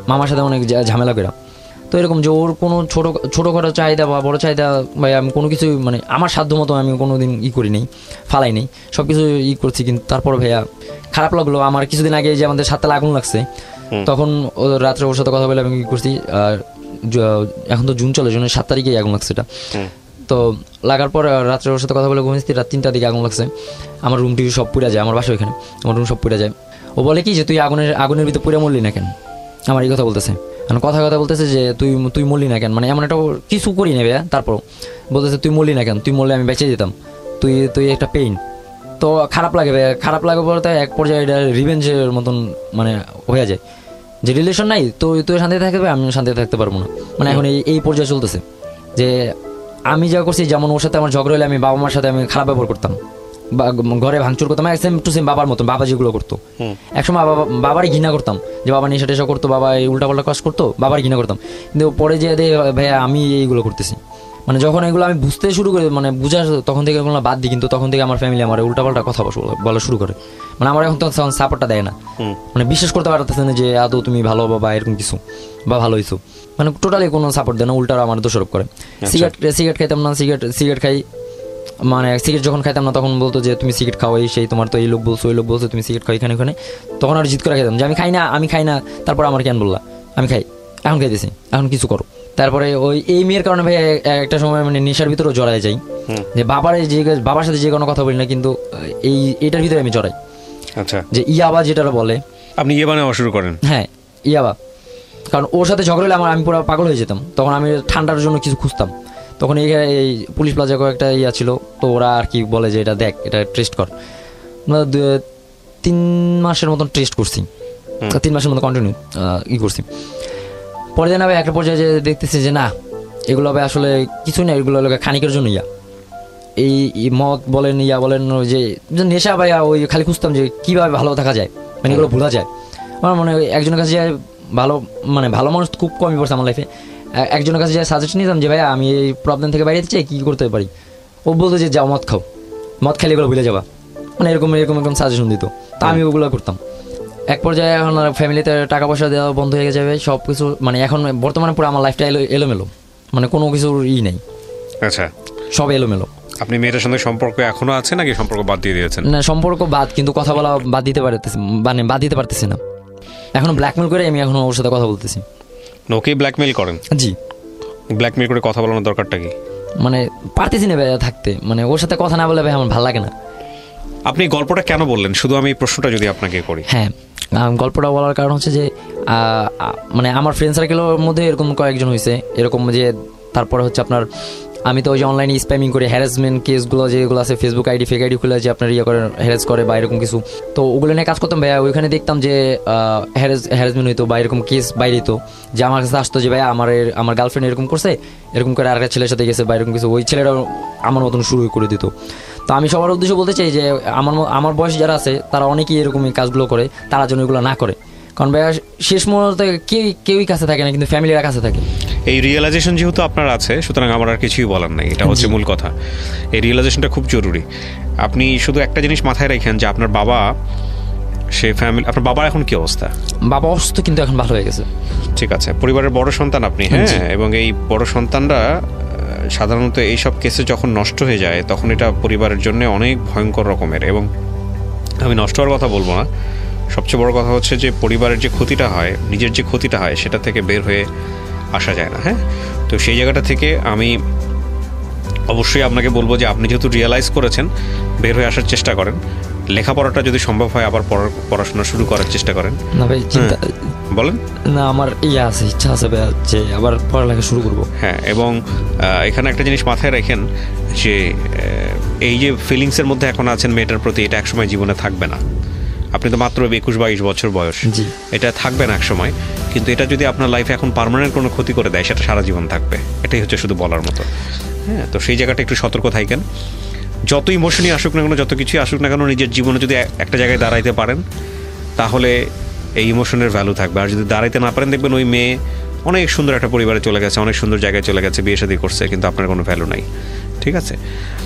[SPEAKER 3] মামার সাথে অনেক ঝামেলা করে। তো এরকম যে ওর কোনো ছোটোখাটো চাহিদা বা বড়ো চাহিদা ভাই আমি কোনো কিছু মানে আমার সাধ্য মতো আমি কোনো দিন করি নেই, ফালাই নেই, সব কিছু করছি। কিন্তু তারপর ভাইয়া খারাপ লাগলো আমার কিছুদিন আগে যে আমাদের 7 তালা আগুন লাগছে, তখন রাত্রে ওর সাথে কথা বলে আমি করছি। আর এখন তো জুন চলে, জুনের 7 তারিখেই আগুন লাগছে এটা। তো লাগার পর রাত্রে ওর সাথে কথা বলে ঘুমিয়েছি, রাত 3টার দিকে আগুন লাগছে। আমার রুম টিভি সব পুড়ে যায়, আমার বাসা ওইখানে, আমার রুম সব পুড়ে যায়। ও বলে কি যে তুই আগুনের ভিতরে পুড়ে মরলি না কেন, আমার এই কথা বলতেছে, কথা বলতেছে যে তুই মরলি না কেন, মানে এমন একটা কিছু করি নেবে। তারপর বলতেছে তুই মরলি না কেন, তুই মরলে আমি বেঁচে যেতাম, তুই একটা পেইন। তো খারাপ লাগে বলতে এক পর্যায়ে এটা রিভেঞ্জের মতন মানে হয়ে যায়, যে রিলেশন নাই তো তুই শান্তিতে থাকবে, আমি শান্তিতে থাকতে পারবো না। মানে এখন এই পর্যায়ে চলতেছে যে আমি যা করছি, যেমন ওর সাথে আমার ঝগড়া হলে আমি বাবা মার সাথে আমি খারাপ ব্যবহার করতাম, ঘরে ভাঙচুর করতাম, সেম টু সেম বাবার মতন, বাবা যেগুলো করতো। একসময় বাবারই ঘৃণা করতাম, যে বাবা নেশা টেশা করতো, বাবা এই উল্টাপাল্টা কাজ করতো, বাবার ঘৃণা করতাম। কিন্তু পরে যে ভাইয়া আমি এইগুলো করতেছি, মানে যখন এগুলো আমি বুঝতে শুরু করি, মানে বুঝা, তখন থেকে এগুলো বাদ দিই। কিন্তু তখন থেকে আমার ফ্যামিলি আমার উল্টাপাল্টা কথা বলা শুরু করে, মানে আমার এখন তখন সাপোর্টটা দেয় না, মানে বিশ্বাস করতে পারতেছে না যে আদৌ তুমি ভালো বা এরকম কিছু বা ভালো হইছো, মানে টোটালি কোনো সাপোর্ট দেয় না, উল্টা আমার দোষারোপ করে। সিগারেট খাইতাম না, সিগারেট খাই, মানে সিগারেট যখন খাইতাম না তখন বলতো যে তুমি সিগারেট খাও, এই সেই তোমার তো এই লোক বলছো, ওই লোক বলছো, তুমি সিগারেট খাও এখানে ওখানে। তখন আর জিদ করে খাইতাম যে আমি খাই না। তারপর আমার কেন বললা, আমি খাই, এখন খাইতেছি, এখন কিছু করো। তারপরে এই মেয়ের কারণে ভাই একটা সময় মানে নেশার ভিতরেও জড়ায় যাই, যে বাবার সাথে যে কোনো কথা বলি না, কিন্তু এইটার ভিতরে আমি জড়াই।
[SPEAKER 2] আচ্ছা, যে
[SPEAKER 3] ইয়াবা যেটা বলে,
[SPEAKER 2] আপনি ইয়াবা নেওয়া শুরু করেন? হ্যাঁ,
[SPEAKER 3] ইয়াবা। কারণ ওর সাথে ঝগড়া হলে আমি পুরো পাগল হয়ে যেতাম, তখন আমি ঠান্ডার জন্য কিছু খুঁজতাম। তখন এই পুলিশ প্লাজা একটা ইয়া ছিল, তো ওরা আর কি বলে যে এটা দেখ, এটা টেস্ট কর। 3 মাসের মতন টেস্ট করছি, 3 মাসের মতো কন্টিনিউ করছি। পরে যেন একটা পর্যায়ে যে দেখতেছি যে না, এগুলো হবে আসলে কিছুই না, এগুলো খানিকের জন্য এই মদ বলেন ইয়া বলেন, যে নেশা ভাইয়া ওই খালি খুঁজতাম যে কীভাবে ভালো থাকা যায়, মানে এগুলো ভোলা যায়। আমার মনে হয় একজনের কাছে ভালো মানুষ খুব কমই পড়ছে আমার লাইফে। একজনের কাছে সাজেশন নিতাম যে ভাইয়া আমি এই প্রবলেম থেকে বাইরে চাই, কী করতে পারি। ও বলতো যে যাও মদ খাও, মদ খাইলে এগুলো ভুলে যাবা, মানে এরকম সাজেশন দিত। তা আমি ওগুলো করতাম। এক পর্যায়ে এখন ফ্যামিলিতে টাকা পয়সা দেওয়া বন্ধ হয়ে যাবে, সব কিছু মানে এখন বর্তমানে পুরো আমার লাইফটা এলোমেলো, মানে কোনো কিছুর নেই। আচ্ছা, সব এলোমেলো। আপনি মেয়েটার সঙ্গে সম্পর্ক এখনো আছে নাকি সম্পর্ক বাদ দিয়ে দিয়েছেন? না, সম্পর্ক বাদ, কিন্তু কথা বলা বাদ দিতে পারতেছি না। এখনো ব্ল্যাকমেল করে আমি এখনো ওর সাথে কথা বলতেছি।
[SPEAKER 2] ওকে ব্ল্যাকমেল করেন? জি। ব্ল্যাকমেল করে কথা বলানোর দরকারটা কি? মানে
[SPEAKER 3] পারতেছি না ভাই থাকতে, মানে ওর সাথে কথা না বলে ভাই আমার ভালো লাগে না।
[SPEAKER 2] আপনি গল্পটা কেন বললেন, শুধু আমি প্রশ্নটা যদি আপনাকে করি?
[SPEAKER 3] হ্যাঁ, গল্পটা বলার কারণ হচ্ছে যে মানে আমার ফ্রেন্ড সার্কেলের মধ্যে এরকম কয়েকজন হয়েছে এরকম, যে তারপরে হচ্ছে আপনার আমি তো ওই যে অনলাইনে স্প্যামিং করে হ্যারাসমেন্ট কেসগুলো যেগুলো আছে ফেসবুক আইডি ফেক আইডি খুলে যে আপনার ইয়ে করে হ্যারাস করে বা এরকম কিছু, তো ওগুলো নিয়ে কাজ করতাম ভাইয়া। ওইখানে দেখতাম যে হ্যারাসমেন্ট হইতো বা এরকম কেস বাইরে হইতো, যে আমার কাছে আসতো যে ভাইয়া আমার গার্লফ্রেন্ড এরকম করছে, এরকম করে আরেকটা ছেলের সাথে গেছে বা এরকম কিছু, ওই ছেলেটাও আমার মতন শুরু করে দিত। তো আমি সবার উদ্দেশ্যে বলতে চাই যে আমার বয়স যারা আছে তারা অনেকেই এরকম এই কাজগুলো করে, তারা যেন এগুলো না করে। কারণ ভাইয়া শেষ মুহূর্তে কেউই কাছে থাকে না, কিন্তু ফ্যামিলিরা কাছে থাকে।
[SPEAKER 2] এই রিয়েলাইজেশন যেহেতু আপনার আছে, সুতরাং আমার আর কিছুই বলার নাই, এটা হচ্ছে মূল কথা। এই রিয়েলাইজেশনটা খুব জরুরি। আপনি শুধু একটা জিনিস মাথায় রাখেন যে আপনার বাবা, সে ফ্যামিলি, আপনার বাবার এখন কি অবস্থা?
[SPEAKER 3] বাবা অসুস্থ, কিন্তু এখন ভালো হয়ে গেছে।
[SPEAKER 2] ঠিক আছে, পরিবারের বড় সন্তান আপনি, হ্যাঁ, এবং এই বড় সন্তানরা সাধারণত এইসব কেসে যখন নষ্ট হয়ে যায় তখন এটা পরিবারের জন্য অনেক ভয়ঙ্কর রকমের। এবং আমি নষ্ট হওয়ার কথা বলবো না, সবচেয়ে বড় কথা হচ্ছে যে পরিবারের যে ক্ষতিটা হয়, নিজের যে ক্ষতিটা হয়, সেটা থেকে বের হয়ে আসা যায় না। হ্যাঁ, তো সেই জায়গাটা থেকে আমি অবশ্যই আপনাকে বলবো যে আপনি যেহেতু রিয়েলাইজ করেছেন, বের হয়ে আসার চেষ্টা করেন। লেখাপড়াটা যদি সম্ভব হয় আবার পড়াশোনা শুরু করার চেষ্টা করেন।
[SPEAKER 3] না ভাই চিন্তা
[SPEAKER 2] বলেন
[SPEAKER 3] না, আমার আছে, ইচ্ছা আছে ভাই যে আবার পড়ালেখা শুরু করব।
[SPEAKER 2] হ্যাঁ, এবং এখানে একটা জিনিস মাথায় রাখেন যে এই যে ফিলিংসের মধ্যে এখন আছেন মেয়েটার প্রতি, এটা একসময় জীবনে থাকবে না। আপনি তো মাত্র 21-22 বছর বয়স, এটা থাকবে না একসময়। কিন্তু এটা যদি আপনার লাইফে এখন পার্মানেন্ট কোনো ক্ষতি করে দেয়, সেটা সারা জীবন থাকবে। এটাই হচ্ছে শুধু বলার মতো। হ্যাঁ, তো সেই জায়গাটা একটু সতর্ক থাকেন। যত ইমোশনই আসুক না কেন, যত কিছুই আসুক না কেন, নিজের জীবনে যদি একটা জায়গায় দাঁড়াইতে পারেন তাহলে এই ইমোশনের ভ্যালু থাকবে। আর যদি দাঁড়াইতে না পারেন, দেখবেন ওই মেয়ে অনেক সুন্দর একটা পরিবারে চলে গেছে, অনেক সুন্দর জায়গায় চলে গেছে, বিয়ে শাদী করছে, কিন্তু আপনার কোনো ভ্যালু নাই। ঠিক আছে,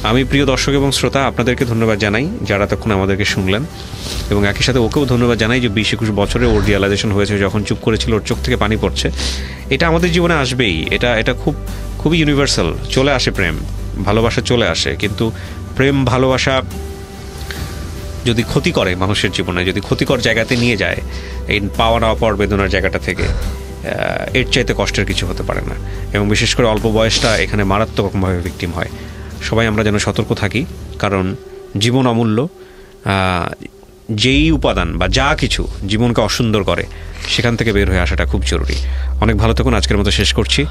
[SPEAKER 2] আমি প্রিয় দর্শক এবং শ্রোতা আপনাদেরকে ধন্যবাদ জানাই যারা তখন আমাদেরকে শুনলেন, এবং একই সাথে ওকেও ধন্যবাদ জানাই যে 20-21 বছরে ওর রিয়েলাইজেশন হয়েছে, যখন চুপ করেছিল ওর চোখ থেকে পানি পড়ছে। এটা আমাদের জীবনে আসবেই, এটা খুবই ইউনিভার্সাল। চলে আসে প্রেম ভালোবাসা, চলে আসে, কিন্তু প্রেম ভালোবাসা যদি ক্ষতি করে মানুষের জীবনে, যদি ক্ষতিকর জায়গাতে নিয়ে যায়, এই পাওয়া না পাওয়ার বেদনার জায়গাটা থেকে, এর চাইতে কষ্টের কিছু হতে পারে না। এবং বিশেষ করে অল্প বয়সটা এখানে মারাত্মক রকমভাবে ভিকটিম হয়। সবাই আমরা যেন সতর্ক থাকি, কারণ জীবন অমূল্য। যেই উপাদান বা যা কিছু জীবনকে অসুন্দর করে, সেখান থেকে বের হয়ে আসাটা খুব জরুরি। অনেক ভালো থাকুন, আজকের মতো শেষ করছি।